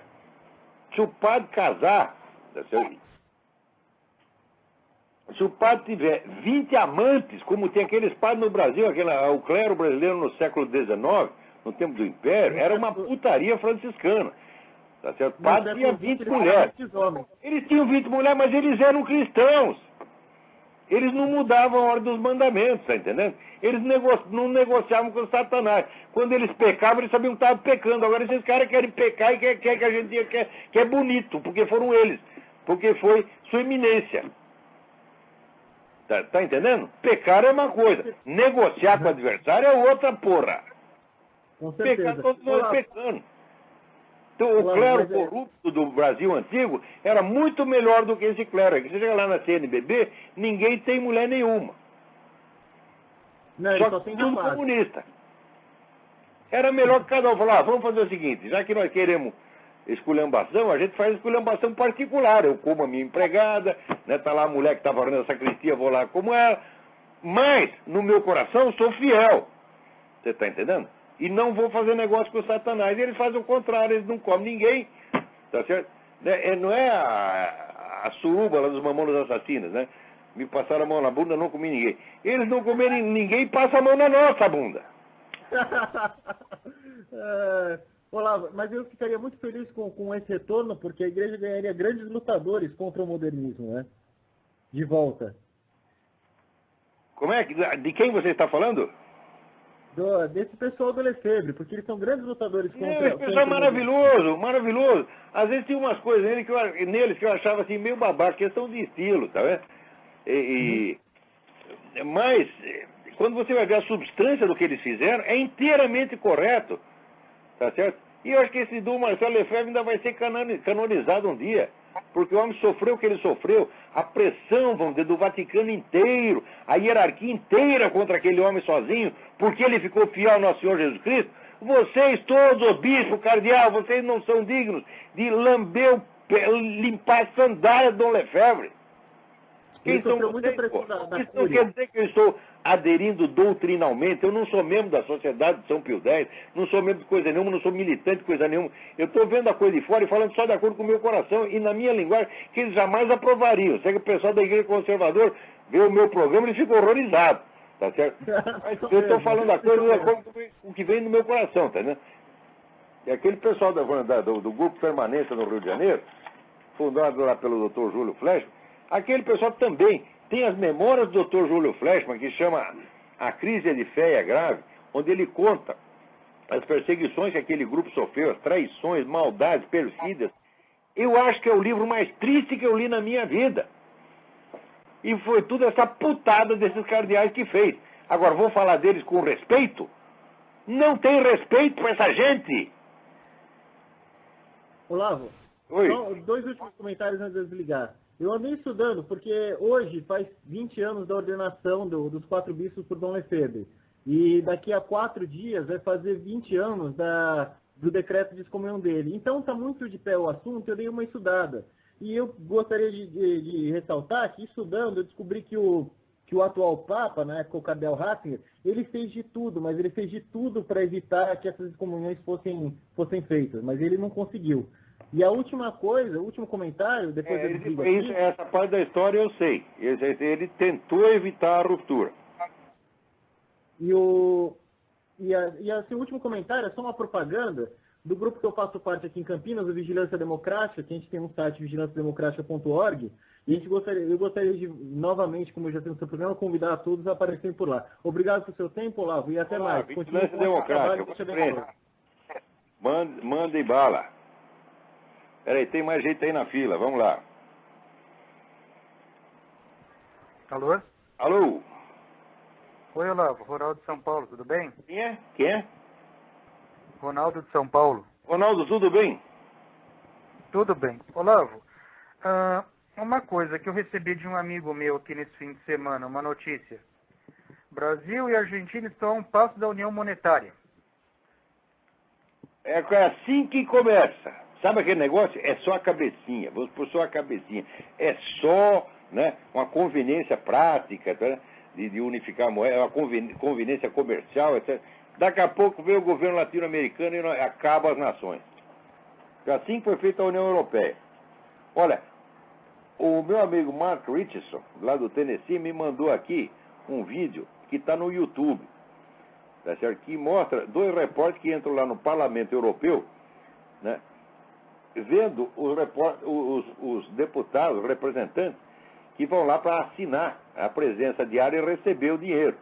A: se o padre casar, tá certo? Se o padre tiver 20 amantes, como tem aqueles padres no Brasil, o clero brasileiro no século XIX, no tempo do Império, era uma putaria franciscana. Tá certo? O padre tinha 20 mulheres. Eles tinham 20 mulheres, mas eles eram cristãos. Eles não mudavam a ordem dos mandamentos, tá entendendo? Eles não negociavam com o Satanás. Quando eles pecavam, eles sabiam que estavam pecando. Agora esses caras querem pecar e querem que a gente diga que é bonito, porque foram eles. Porque foi sua eminência. Tá entendendo? Pecar é uma coisa. Negociar com o adversário é outra porra.
C: Com certeza.
A: Pecar todos nós pecando. Então, o clero corrupto do Brasil antigo era muito melhor do que esse clero. Você chega lá na CNBB, ninguém tem mulher nenhuma.
C: Não,
A: só que tudo comunista. Era melhor que cada um falar, vamos fazer o seguinte, já que nós queremos esculhambação, a gente faz esculhambação particular. Eu como a minha empregada, né, tá lá a mulher que está fazendo a sacristia, vou lá como ela. Mas, no meu coração, sou fiel. Você está entendendo? E não vou fazer negócio com o Satanás. E eles fazem o contrário, eles não comem ninguém. Tá certo? Não é a suruba lá dos mamonas assassinos, né? Me passaram a mão na bunda, não comi ninguém. Eles não comerem ninguém e passam a mão na nossa bunda.
C: Olá, mas eu ficaria muito feliz com esse retorno, porque a igreja ganharia grandes lutadores contra o modernismo, né? De volta.
A: Como é? De quem você está falando?
C: Desse pessoal do Lefebvre, porque eles são grandes lutadores contra...
A: Esse pessoal é maravilhoso, maravilhoso. Às vezes tinha umas coisas neles que eu achava assim meio babaca, questão de estilo, tá vendo? Mas, quando você vai ver a substância do que eles fizeram, é inteiramente correto, tá certo? E eu acho que esse Dom Marcelo Lefebvre ainda vai ser canonizado um dia, porque o homem sofreu o que ele sofreu, a pressão, vamos dizer, do Vaticano inteiro, a hierarquia inteira contra aquele homem sozinho, porque ele ficou fiel ao nosso Senhor Jesus Cristo. Vocês todos, o bispo, cardeal, vocês não são dignos de limpar a sandália do Dom Lefebvre. Quem são vocês, isso não quer dizer que eu estou aderindo doutrinalmente. Eu não sou membro da Sociedade de São Pio X, não sou membro de coisa nenhuma, não sou militante de coisa nenhuma. Eu estou vendo a coisa de fora e falando só de acordo com o meu coração e na minha linguagem, que eles jamais aprovariam. Sei que o pessoal da Igreja Conservadora vê o meu programa e fica horrorizado, tá certo? Mas eu estou falando a coisa de acordo com o que vem no meu coração, tá vendo? E aquele pessoal do Grupo Permanência no Rio de Janeiro, fundado lá pelo Dr. Júlio Flechman, aquele pessoal também tem as memórias do Dr. Júlio Flechman, que chama A Crise de Fé é Grave, onde ele conta as perseguições que aquele grupo sofreu, as traições, maldades, perfídias. Eu acho que é o livro mais triste que eu li na minha vida. E foi tudo essa putada desses cardeais que fez. Agora, vou falar deles com respeito? Não tem respeito para essa gente.
C: Olavo,
A: oi.
C: Só 2 últimos comentários antes de desligar. Eu andei estudando, porque hoje faz 20 anos da ordenação dos 4 bispos por Dom Lefebvre. E daqui a 4 dias vai fazer 20 anos do decreto de excomunhão dele. Então está muito de pé o assunto, eu dei uma estudada. E eu gostaria de ressaltar que, estudando, eu descobri que o atual Papa, na época o Cardeal Ratzinger, ele fez de tudo, mas ele fez de tudo para evitar que essas excomunhões fossem feitas, mas ele não conseguiu. E a última coisa, o último comentário, depois eu desligo aqui...
A: Essa parte da história eu sei. Ele tentou evitar a ruptura.
C: E esse último comentário é só uma propaganda do grupo que eu faço parte aqui em Campinas, o Vigilância Democrática, que a gente tem um site, vigilanciademocratica.org, e eu gostaria de, novamente, como eu já tenho no seu programa, convidar a todos a aparecerem por lá. Obrigado pelo seu tempo, Olavo, e até mais.
A: Vigilância Democrática. Manda e bala. Peraí, tem mais gente aí na fila, vamos lá.
D: Alô?
A: Alô?
D: Oi, Olavo. Ronaldo de São Paulo, tudo bem?
A: Quem é? Quem é?
D: Ronaldo de São Paulo.
A: Ronaldo, tudo bem?
D: Tudo bem. Olavo, uma coisa que eu recebi de um amigo meu aqui nesse fim de semana, uma notícia. Brasil e Argentina estão a um passo da União Monetária.
A: É assim que começa. Sabe aquele negócio? É só a cabecinha. Vamos por só a cabecinha. É só, né, uma conveniência prática, tá, de unificar a moeda, uma conveniência comercial, etc. Daqui a pouco vem o governo latino-americano e acaba as nações. Assim foi feita a União Europeia. Olha, o meu amigo Mark Richardson, lá do Tennessee, me mandou aqui um vídeo que está no YouTube, tá certo? Que mostra 2 repórteres que entram lá no Parlamento Europeu, né, vendo os deputados, os representantes, que vão lá para assinar a presença diária e receber o dinheiro.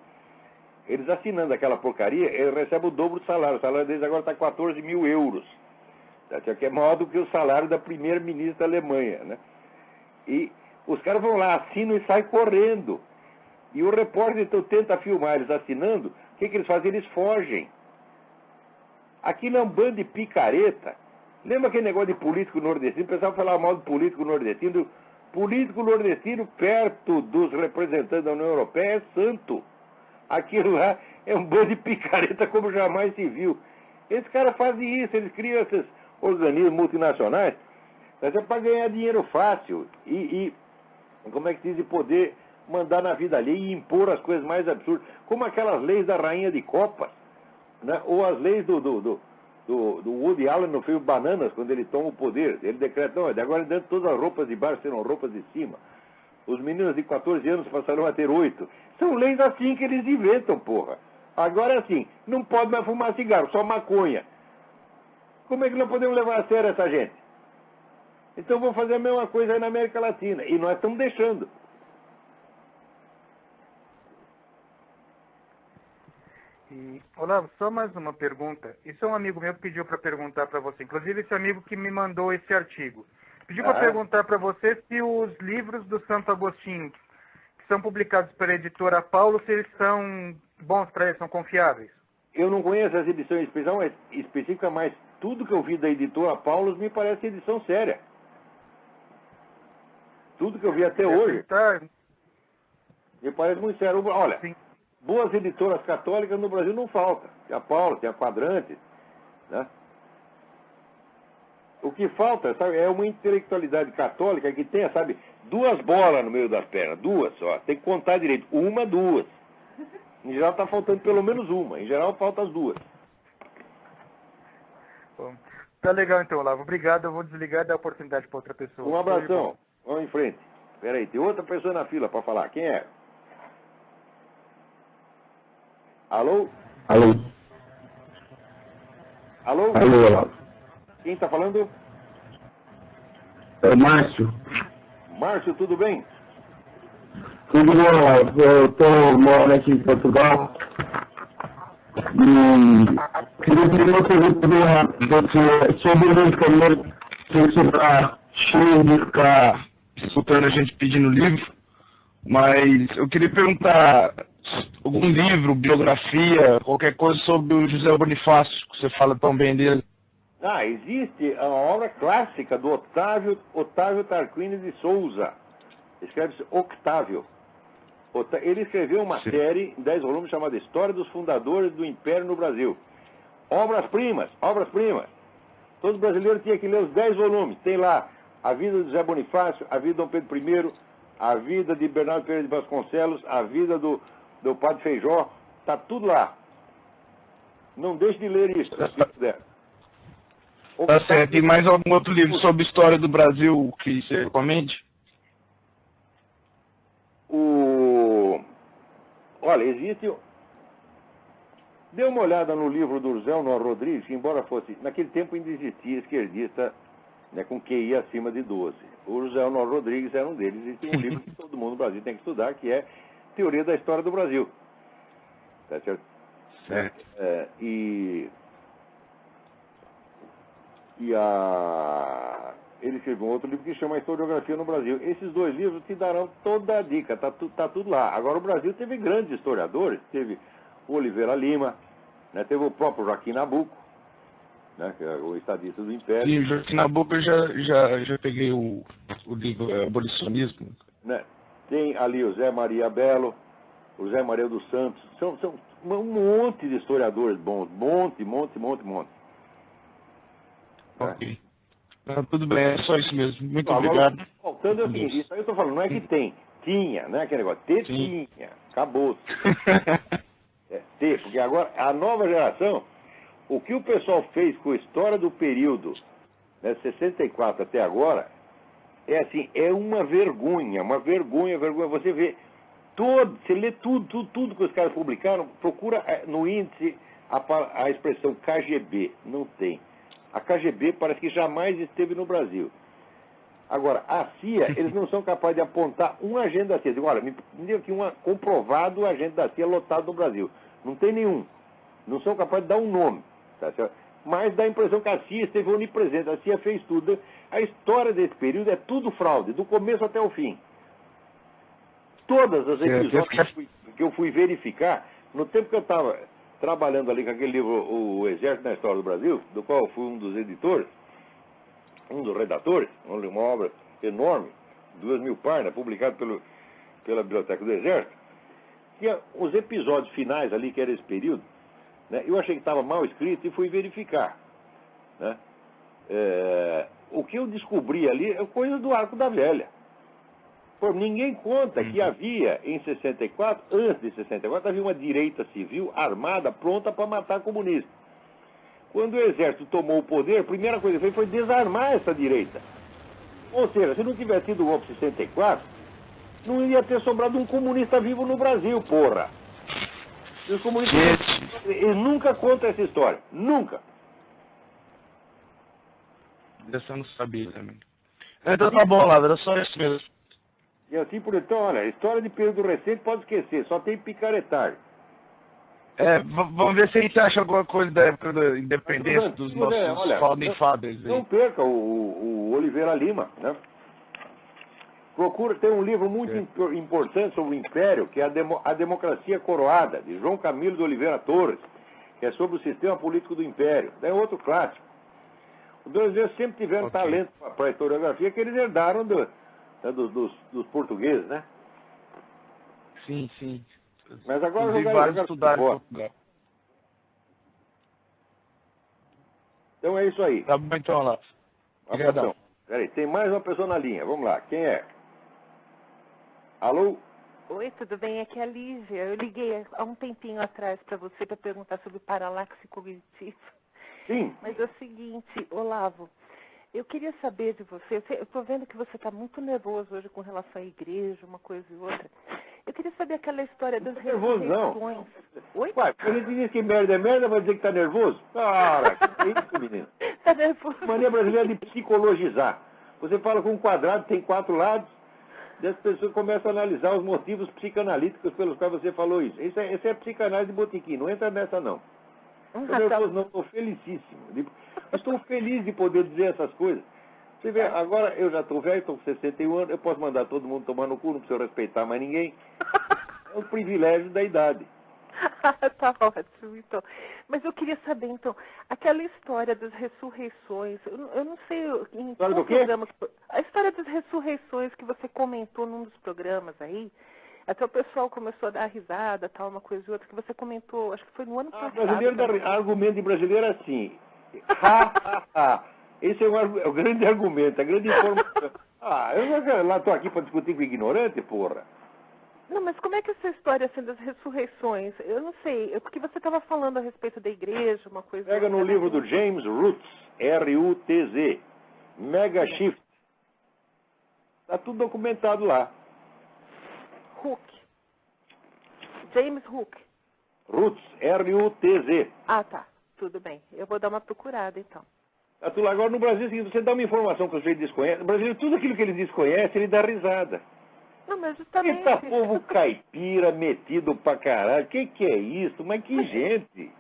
A: Eles assinando aquela porcaria, eles recebem o dobro do salário. O salário deles agora está 14 mil euros. Tá certo? Que é maior do que o salário da primeira-ministra da Alemanha, né? E os caras vão lá, assinam e saem correndo. E o repórter então tenta filmar eles assinando. O que eles fazem? Eles fogem. Aquilo é um bando de picareta. Lembra aquele negócio de político nordestino? O pessoal falava mal do político nordestino. Político nordestino perto dos representantes da União Europeia é santo. Aquilo lá é um bando de picareta como jamais se viu. Esses caras fazem isso, eles criam esses organismos multinacionais, mas é para ganhar dinheiro fácil e, como é que diz, de poder mandar na vida alheia e impor as coisas mais absurdas, como aquelas leis da Rainha de Copas, né? Ou as leis do Woody Allen no filme Bananas, quando ele toma o poder. Ele decreta, não, de agora em diante todas as roupas de baixo serão roupas de cima. Os meninos de 14 anos passarão a ter 8. São leis assim que eles inventam, porra. Agora é assim, não pode mais fumar cigarro, só maconha. Como é que não podemos levar a sério essa gente? Então vamos fazer a mesma coisa aí na América Latina. E nós estamos deixando.
D: E, Olavo, só mais uma pergunta. Isso é um amigo meu que pediu para perguntar para você. Inclusive, esse amigo que me mandou esse artigo. Pediu para perguntar para você se os livros do Santo Agostinho, que são publicados pela editora Paulo, se eles são bons para eles, são confiáveis.
A: Eu não conheço as edições específicas, mas tudo que eu vi da editora Paulo me parece edição séria. Tudo que eu vi até hoje me parece muito sério. Olha, sim, boas editoras católicas no Brasil não faltam. Tem a Paulo, tem a Quadrante, né? O que falta, sabe, é uma intelectualidade católica que tenha, sabe, 2 bolas no meio das pernas. 2 só. Tem que contar direito. 1, 2. Em geral está faltando pelo menos 1. Em geral falta as 2.
D: Bom, tá legal então, Olavo. Obrigado. Eu vou desligar e dar oportunidade para outra pessoa.
A: Um abração. Vamos em frente. Espera aí, tem outra pessoa na fila para falar. Quem é? Alô?
E: Alô?
A: Alô?
E: Alô, Olavo.
A: Quem está falando?
E: É o Márcio.
A: Márcio, tudo bem?
E: Tudo bom, Olavo? Eu estou morando aqui em Portugal. E queria pedir uma pergunta sobre o livro que eu sou cheio de ficar escutando a gente pedindo livro, mas eu queria perguntar algum livro, biografia, qualquer coisa sobre o José Bonifácio, que você fala tão bem dele.
A: Existe a obra clássica do Otávio Tarquínio de Souza. Escreve-se Octávio. Ele escreveu uma série em 10 volumes chamada História dos Fundadores do Império no Brasil. Obras-primas, obras-primas. Todo brasileiro tinha que ler os 10 volumes. Tem lá a vida de José Bonifácio, a vida de Dom Pedro I, a vida de Bernardo Pereira de Vasconcelos, a vida do Padre Feijó. Está tudo lá. Não deixe de ler isso, se puder.
E: Tá certo. E mais algum outro livro sobre história do Brasil que você recomende?
A: Olha, existe... Dê uma olhada no livro do José Honor Rodrigues, que embora fosse... Naquele tempo ainda existia esquerdista, né, com QI acima de 12. O José Honor Rodrigues era um deles. Existe um livro que todo mundo no Brasil tem que estudar, que é Teoria da História do Brasil. Tá certo?
E: Certo.
A: ele escreveu um outro livro que chama Historiografia no Brasil. Esses dois livros te darão toda a dica, tá tudo lá. Agora, o Brasil teve grandes historiadores, teve o Oliveira Lima, né, teve o próprio Joaquim Nabuco, né, que é o estadista do Império.
E: Sim, o Joaquim Nabuco eu já peguei o livro Abolicionismo.
A: Né? Tem ali o Zé Maria Belo, o Zé Maria dos Santos, são um monte de historiadores bons, monte.
E: Ok. Tudo bem, é só isso mesmo. Muito
A: Agora,
E: obrigado.
A: Faltando assim, isso aí eu estou falando, não é que tem, tinha, né, aquele negócio, tinha, acabou. Porque agora, a nova geração, o que o pessoal fez com a história do período, né, 64 até agora, é assim, é uma vergonha. Você vê, você lê tudo que os caras publicaram, procura no índice a expressão KGB, não tem. A KGB parece que jamais esteve no Brasil. Agora, a CIA, eles não são capazes de apontar um agente da CIA. Digo, olha, me deu aqui um comprovado agente da CIA lotado no Brasil. Não tem nenhum. Não são capazes de dar um nome. Tá certo? Mas dá a impressão que a CIA esteve onipresente. A CIA fez tudo. A história desse período é tudo fraude, do começo até o fim. Todas as episódios que eu fui verificar, no tempo que eu estava trabalhando ali com aquele livro, O Exército na História do Brasil, do qual eu fui um dos editores, um dos redatores, uma obra enorme, 2.000 páginas, publicado pela Biblioteca do Exército, tinha os episódios finais ali, que era esse período, né, eu achei que estava mal escrito e fui verificar. Né? O que eu descobri ali é coisa do Arco da Velha. Pô, ninguém conta que havia em 64, antes de 64, havia uma direita civil armada pronta para matar comunistas. Quando o exército tomou o poder, a primeira coisa que fez foi desarmar essa direita. Ou seja, se não tivesse sido o golpe de 64, não ia ter sobrado um comunista vivo no Brasil, porra. E os comunistas, eles nunca contam essa história. Nunca.
E: Dessa eu não sabia também. Então tá bom, Lázaro, era só isso mesmo.
A: E assim por então, olha, a história de período recente pode esquecer, só tem picaretagem.
E: Vamos ver se a gente acha alguma coisa da época da independência dos nossos founding fathers.
A: Não perca o Oliveira Lima, né? Procura, tem um livro muito importante sobre o Império, que é A Democracia Coroada, de João Camilo de Oliveira Torres, que é sobre o sistema político do Império. É outro clássico. Os brasileiros sempre tiveram talento para a historiografia que eles herdaram dos portugueses, né?
E: Sim.
A: Mas agora
E: vários estudaram em Portugal.
A: Então é isso aí.
E: Tá bom então, Lázaro.
A: Obrigadão. Peraí, tem mais uma pessoa na linha. Vamos lá. Quem é? Alô?
F: Oi, tudo bem? Aqui é a Lívia. Eu liguei há um tempinho atrás para você para perguntar sobre paralaxe cognitiva.
A: Sim.
F: Mas é o seguinte, Olavo, eu queria saber de você, eu estou vendo que você está muito nervoso hoje com relação à igreja, uma coisa e outra. Eu queria saber aquela história das ressurreições.
A: Oi? Ué, quando ele diz que merda é merda, vai dizer que está nervoso? Cara, que isso, menino?
F: Está nervoso.
A: Mania brasileira de psicologizar. Você fala com um quadrado, tem 4 lados, e as pessoas começam a analisar os motivos psicanalíticos pelos quais você falou isso. Isso é psicanálise de botequim, não entra nessa não. Não, estou felicíssimo. Estou feliz de poder dizer essas coisas. Você vê, agora eu já estou velho, estou com 61 anos, eu posso mandar todo mundo tomar no cu, não preciso respeitar mais ninguém. É um privilégio da idade.
F: Tá ótimo, então. Mas eu queria saber, então, aquela história das ressurreições, eu não sei em qual programa... A história das ressurreições que você comentou num dos programas aí, até o pessoal começou a dar risada, tal, uma coisa e outra, que você comentou, acho que foi no ano passado.
A: Argumento de brasileiro é assim. Esse é o grande argumento, a grande informação. Eu lá estou aqui para discutir com ignorante, porra.
F: Não, mas como é que essa história assim, das ressurreições? Eu não sei, porque você estava falando a respeito da igreja, uma coisa...
A: Pega no livro do James Rutz, R-U-T-Z, Mega Shift. Está tudo documentado lá.
F: Hook. James Hook.
A: Rutz, R-U-T-Z.
F: Ah, tá. Tudo bem. Eu vou dar uma procurada, então.
A: Agora, no Brasil, você dá uma informação que o sujeito desconhece. No Brasil, tudo aquilo que ele desconhece, ele dá risada.
F: Não, mas justamente...
A: Eita povo caipira, metido pra caralho. Que é isso? Mas que gente?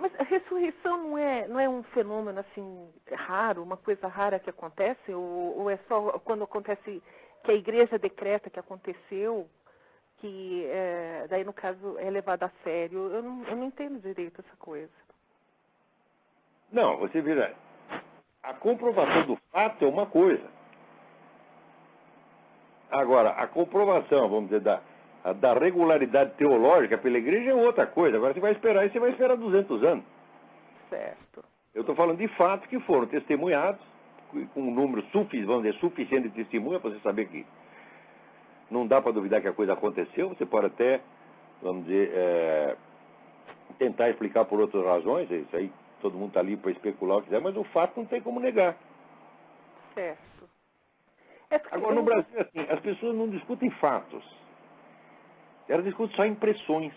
F: Mas a ressurreição não é um fenômeno assim raro, uma coisa rara que acontece? Ou é só quando acontece que a igreja decreta que aconteceu, que daí no caso é levado a sério? Eu não entendo direito essa coisa.
A: Não, você vira. A comprovação do fato é uma coisa. Agora, a comprovação, vamos dizer, da regularidade teológica pela igreja é outra coisa. Agora você vai esperar 200 anos.
F: Certo.
A: Eu estou falando de fatos que foram testemunhados, com um número suficiente de testemunha para você saber que não dá para duvidar que a coisa aconteceu. Você pode até, vamos dizer, tentar explicar por outras razões. Isso aí, todo mundo está ali para especular o que quiser, mas o fato não tem como negar.
F: Certo.
A: Agora, no Brasil, assim, as pessoas não discutem fatos. Elas discutem só impressões.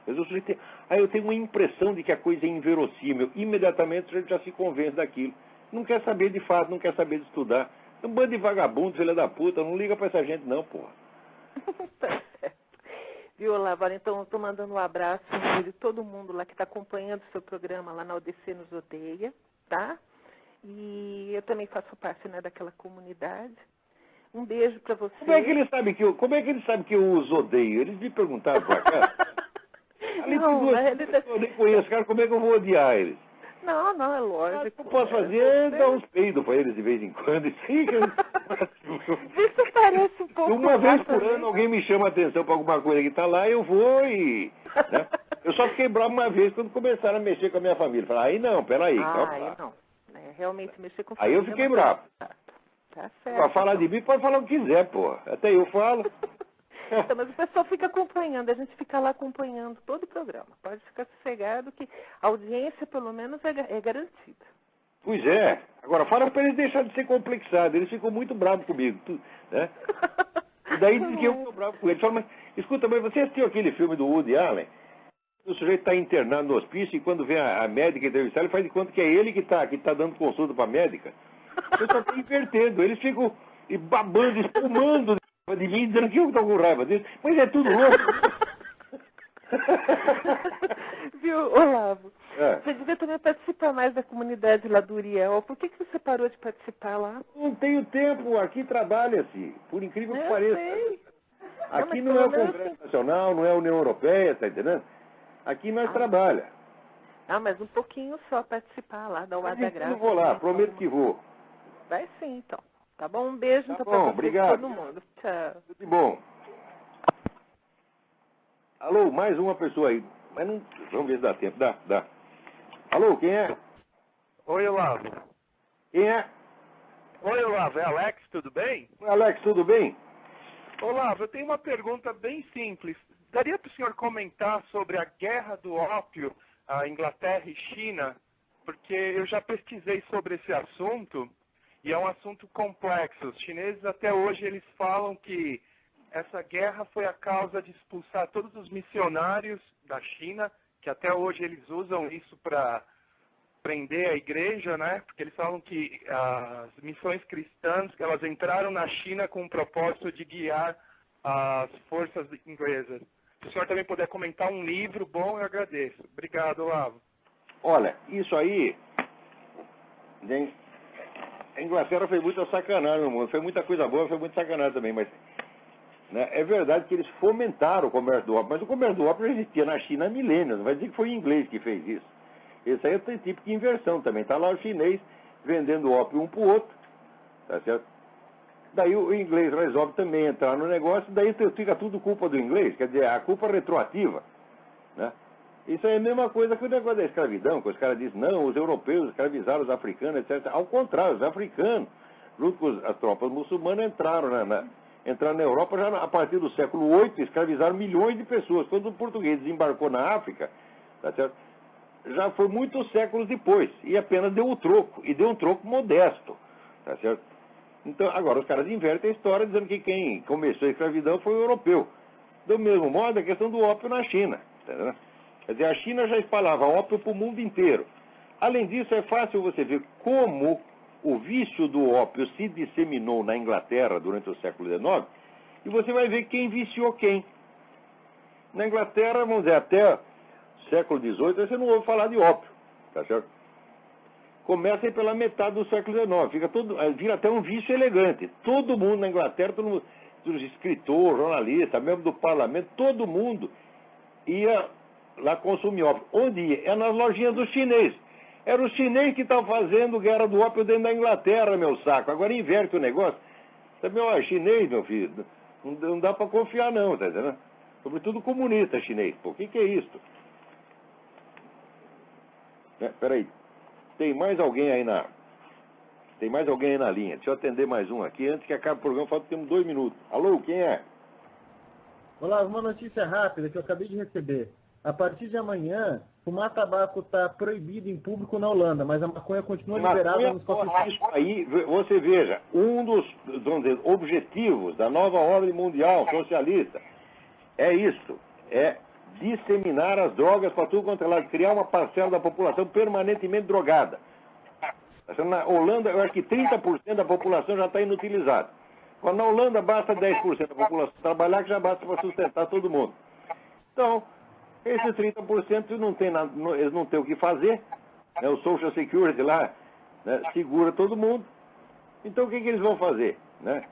A: Eu tenho uma impressão de que a coisa é inverossímil. Imediatamente a gente já se convence daquilo. Não quer saber de fato, não quer saber de estudar. É um bando de vagabundo, filha da puta. Não liga pra essa gente não, porra.
F: Tá certo. Viu, Olavo? Então eu tô mandando um abraço de todo mundo lá que está acompanhando o seu programa lá na ODC Nos Odeia, tá? E eu também faço parte, né, daquela comunidade. Um beijo para você.
A: Como é que eles sabem que eu os odeio? Eles me perguntaram pra cá. Eu nem conheço, cara, como é que eu vou odiar eles?
F: Não, é lógico.
A: O que eu posso fazer é dar uns peidos pra eles de vez em quando.
F: Isso parece um pouco...
A: Uma vez por ano alguém me chama a atenção pra alguma coisa que tá lá, eu vou e... Né? Eu só fiquei bravo uma vez quando começaram a mexer com a minha família. Falei, aí não, peraí, calma.
F: Aí não. Realmente mexer com a
A: família. Aí eu fiquei bravo.
F: Tá certo.
A: Pra falar de mim, pode falar o que quiser, pô. Até eu falo.
F: Então, mas o pessoal fica acompanhando, a gente fica lá acompanhando todo o programa. Pode ficar sossegado que a audiência, pelo menos, é garantida.
A: Pois é. Agora, fala para eles deixarem de ser complexados. Eles ficam muito bravos comigo, né? E daí diz que eu fico bravo com eles. Fala, mas, escuta, mas você assistiu aquele filme do Woody Allen? O sujeito está internado no hospício e quando vem a médica entrevistar, ele faz de conta que é ele que está dando consulta para a médica. Eu só estou invertendo. Eles ficam babando, espumando de mim, dizendo que eu estou com raiva deles. Mas é tudo louco.
F: Viu, Olavo? Você devia também participar mais da comunidade lá do Uriel. Por que você parou de participar lá?
A: Não tenho tempo. Aqui trabalha-se. Por incrível que pareça.
F: Sei.
A: Aqui não é o Congresso Nacional, não é a União Europeia, tá entendendo? Aqui nós trabalha.
F: Mas um pouquinho só participar lá, dar uma da graça.
A: Eu vou lá, prometo que vou.
F: Vai sim, então. Tá bom? Um beijo
A: tá
F: então
A: bom,
F: pra você
A: obrigado.
F: E todo mundo. Tchau.
A: Tudo bom. Alô, mais uma pessoa aí. Mas não... Vamos ver se dá tempo. Dá. Alô, quem é?
G: Oi, Olavo.
A: Quem é?
G: Oi, Olavo. É Alex, tudo bem?
A: Alex, tudo bem?
G: Olavo, eu tenho uma pergunta bem simples. Daria para o senhor comentar sobre a guerra do ópio, a Inglaterra e China? Porque eu já pesquisei sobre esse assunto e é um assunto complexo. Os chineses até hoje eles falam que essa guerra foi a causa de expulsar todos os missionários da China, que até hoje eles usam isso para prender a igreja, né? Porque eles falam que as missões cristãs, elas entraram na China com o propósito de guiar as forças inglesas. Se o senhor também puder comentar um livro bom, eu agradeço. Obrigado, Olavo.
A: Olha, isso aí... A Inglaterra foi muita sacanagem no mundo. Foi muita coisa boa, foi muita sacanagem também, mas... Né, é verdade que eles fomentaram o comércio do ópio, mas o comércio do ópio já existia na China há milênios. Não vai dizer que foi o inglês que fez isso. Esse aí é um tipo de inversão também. Está lá o chinês vendendo ópio um para o outro, tá certo? Daí o inglês resolve também entrar no negócio, daí fica tudo culpa do inglês, quer dizer, a culpa retroativa, né? Isso aí é a mesma coisa que o negócio da escravidão, que os caras dizem, não, os europeus escravizaram os africanos, etc. Ao contrário, os africanos, junto com as tropas muçulmanas, entraram na Europa já a partir do século VIII, escravizaram milhões de pessoas. Quando o português desembarcou na África, tá certo? Já foi muitos séculos depois, e apenas deu o troco, e deu um troco modesto, tá certo? Então, agora os caras invertem a história dizendo que quem começou a escravidão foi o europeu. Do mesmo modo, a questão do ópio na China, tá entendendo? Quer dizer, a China já espalhava ópio para o mundo inteiro. Além disso, é fácil você ver como o vício do ópio se disseminou na Inglaterra durante o século XIX, e você vai ver quem viciou quem. Na Inglaterra, vamos dizer, até o século XVIII, você não ouve falar de ópio. tá certo? Começa aí pela metade do século XIX, vira até um vício elegante. Todo mundo na Inglaterra, todo mundo, os escritores, jornalistas, membros do parlamento, todo mundo ia lá consumir ópio. Onde ia? É nas lojinhas dos chineses. Era os chineses que estavam fazendo guerra do ópio dentro da Inglaterra, meu saco. Agora inverte o negócio. Também, ó, chinês, meu filho, não dá para confiar não, tá entendendo? Sobretudo comunista chinês. Pô, o que é isso? Peraí. Tem mais alguém aí na linha. Deixa eu atender mais um aqui. Antes que acabe o programa, temos 2 minutos. Alô, quem é?
C: Olá, uma notícia rápida que eu acabei de receber. A partir de amanhã, fumar tabaco está proibido em público na Holanda, mas a maconha continua liberada nos coffee.
A: Aí, você veja, um dos, vamos dizer, objetivos da nova ordem mundial socialista é isso, é disseminar as drogas para tudo quanto é lado, criar uma parcela da população permanentemente drogada. Na Holanda, eu acho que 30% da população já está inutilizada. Quando na Holanda basta 10% da população trabalhar, que já basta para sustentar todo mundo. Então, esses 30% eles não têm o que fazer, né? O Social Security lá, né, segura todo mundo. Então o que eles vão fazer? Né?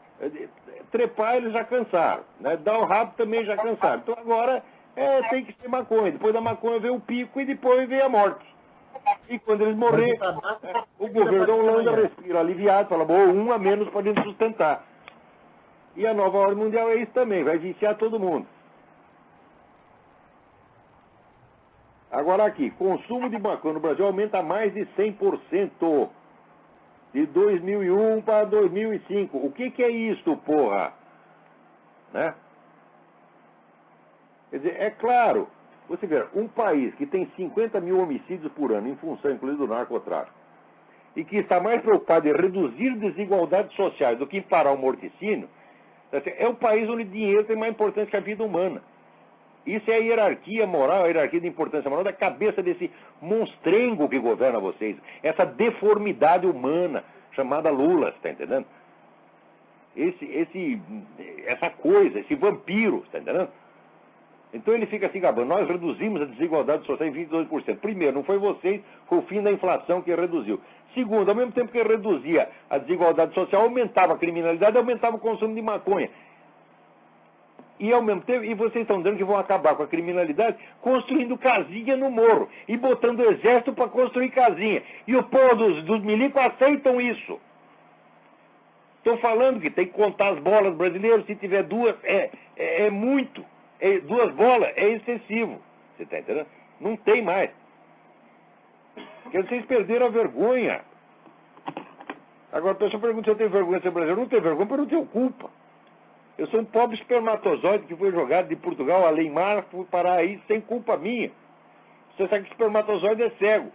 A: Trepar eles já cansaram, né? Dar o rabo também já cansaram. Então agora tem que ser maconha. Depois da maconha vem o pico e depois vem a morte. E quando eles morrerem, o governo da Holanda respira aliviado, fala, bom, um a menos para gente sustentar. E a nova ordem mundial é isso também, vai viciar todo mundo. Agora aqui, consumo de maconha no Brasil aumenta mais de 100%. De 2001 para 2005. O que é isso, porra? Né? Quer dizer, é claro, você vê, um país que tem 50 mil homicídios por ano, em função, inclusive, do narcotráfico, e que está mais preocupado em reduzir desigualdades sociais do que em parar o morticínio, é um país onde dinheiro tem mais importância que a vida humana. Isso é a hierarquia moral, a hierarquia de importância moral da cabeça desse monstrengo que governa vocês. Essa deformidade humana chamada Lula, está entendendo? Essa coisa, esse vampiro, está entendendo? Então ele fica assim, gabando, nós reduzimos a desigualdade social em 22%. Primeiro, não foi vocês, foi o fim da inflação que reduziu. Segundo, ao mesmo tempo que reduzia a desigualdade social, aumentava a criminalidade, aumentava o consumo de maconha. E ao mesmo tempo, e vocês estão dizendo que vão acabar com a criminalidade construindo casinha no morro e botando o exército para construir casinha. E o povo dos milicos aceitam isso. Estou falando que tem que contar as bolas brasileiras, se tiver 2, é muito. 2 bolas é excessivo. Você está entendendo? Não tem mais. Porque vocês perderam a vergonha. Agora a pessoa pergunta se eu tenho vergonha de ser brasileiro. Eu não tenho vergonha, porque eu não tenho culpa. Eu sou um pobre espermatozoide que foi jogado de Portugal a Leimar, fui parar aí sem culpa minha. Você sabe que espermatozoide é cego.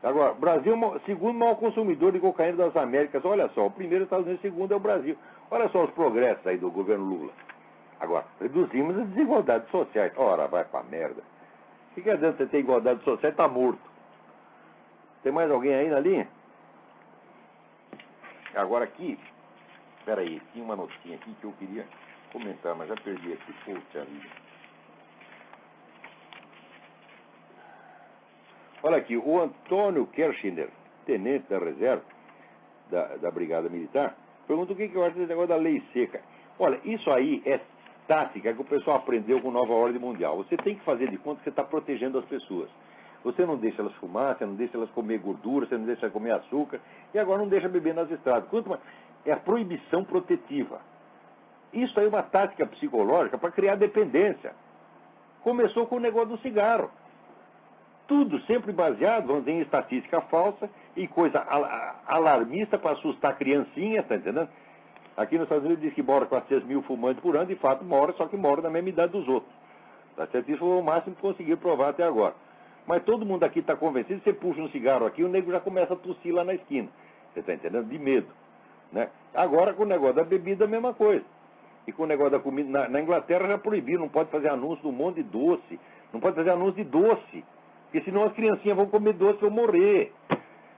A: Agora, Brasil é o segundo maior consumidor de cocaína das Américas. Olha só, o primeiro é os Estados Unidos, o segundo é o Brasil. Olha só os progressos aí do governo Lula. Agora, reduzimos as desigualdades sociais. Ora, vai pra merda. O que adianta você ter igualdade social? Tá morto. Tem mais alguém aí na linha? Agora aqui, peraí, tinha uma notinha aqui que eu queria comentar, mas já perdi aqui. Poxa vida. Olha aqui, o Antônio Kirchner, tenente da reserva da Brigada Militar, pergunta o que eu acho desse negócio da lei seca. Olha, isso aí é tática que o pessoal aprendeu com a nova ordem mundial. Você tem que fazer de conta que você está protegendo as pessoas. Você não deixa elas fumar, você não deixa elas comer gordura, você não deixa elas comer açúcar, e agora não deixa beber nas estradas. Quanto mais, é a proibição protetiva. Isso aí é uma tática psicológica para criar dependência. Começou com o negócio do cigarro. Tudo sempre baseado, vamos dizer, em estatística falsa e coisa alarmista para assustar criancinhas, tá entendendo? Aqui nos Estados Unidos diz que mora 400 mil fumantes por ano, de fato mora, só que mora na mesma idade dos outros. Tá certo? Isso foi o máximo que conseguiram provar até agora. Mas todo mundo aqui está convencido, você puxa um cigarro aqui, o nego já começa a tossir lá na esquina. Você está entendendo? De medo. Né? Agora, com o negócio da bebida, a mesma coisa. E com o negócio da comida, na Inglaterra já proibiram, não pode fazer anúncio de um monte de doce. Não pode fazer anúncio de doce. Porque senão as criancinhas vão comer doce e vão morrer.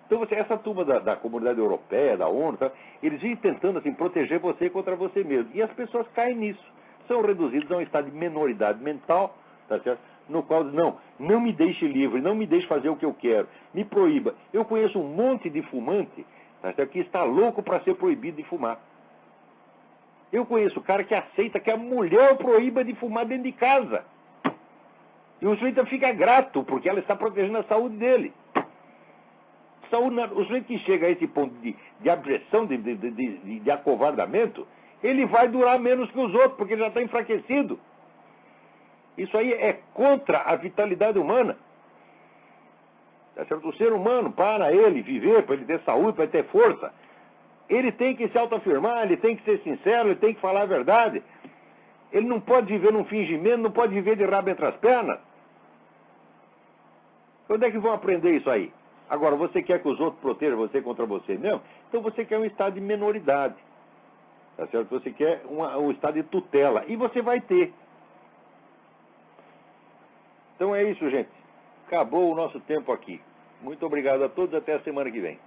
A: Então, essa turma da comunidade europeia, da ONU, tá, eles vêm tentando assim, proteger você contra você mesmo. E as pessoas caem nisso. São reduzidas a um estado de menoridade mental, tá certo? no qual diz, não me deixe livre, não me deixe fazer o que eu quero, me proíba. Eu conheço um monte de fumante, tá, que está louco para ser proibido de fumar. Eu conheço cara que aceita que a mulher o proíba de fumar dentro de casa. E o sujeito fica grato, porque ela está protegendo a saúde dele. O sujeito que chega a esse ponto de abjeção, de acovardamento, ele vai durar menos que os outros, porque ele já está enfraquecido. Isso aí é contra a vitalidade humana. Tá certo? O ser humano, para ele viver, para ele ter saúde, para ele ter força, ele tem que se autoafirmar, ele tem que ser sincero, ele tem que falar a verdade. Ele não pode viver num fingimento, não pode viver de rabo entre as pernas. Onde é que vão aprender isso aí? Agora, você quer que os outros protejam você contra você mesmo? Então você quer um estado de minoridade. Tá certo? Você quer um estado de tutela. E você vai ter. Então é isso, gente. Acabou o nosso tempo aqui. Muito obrigado a todos. Até a semana que vem.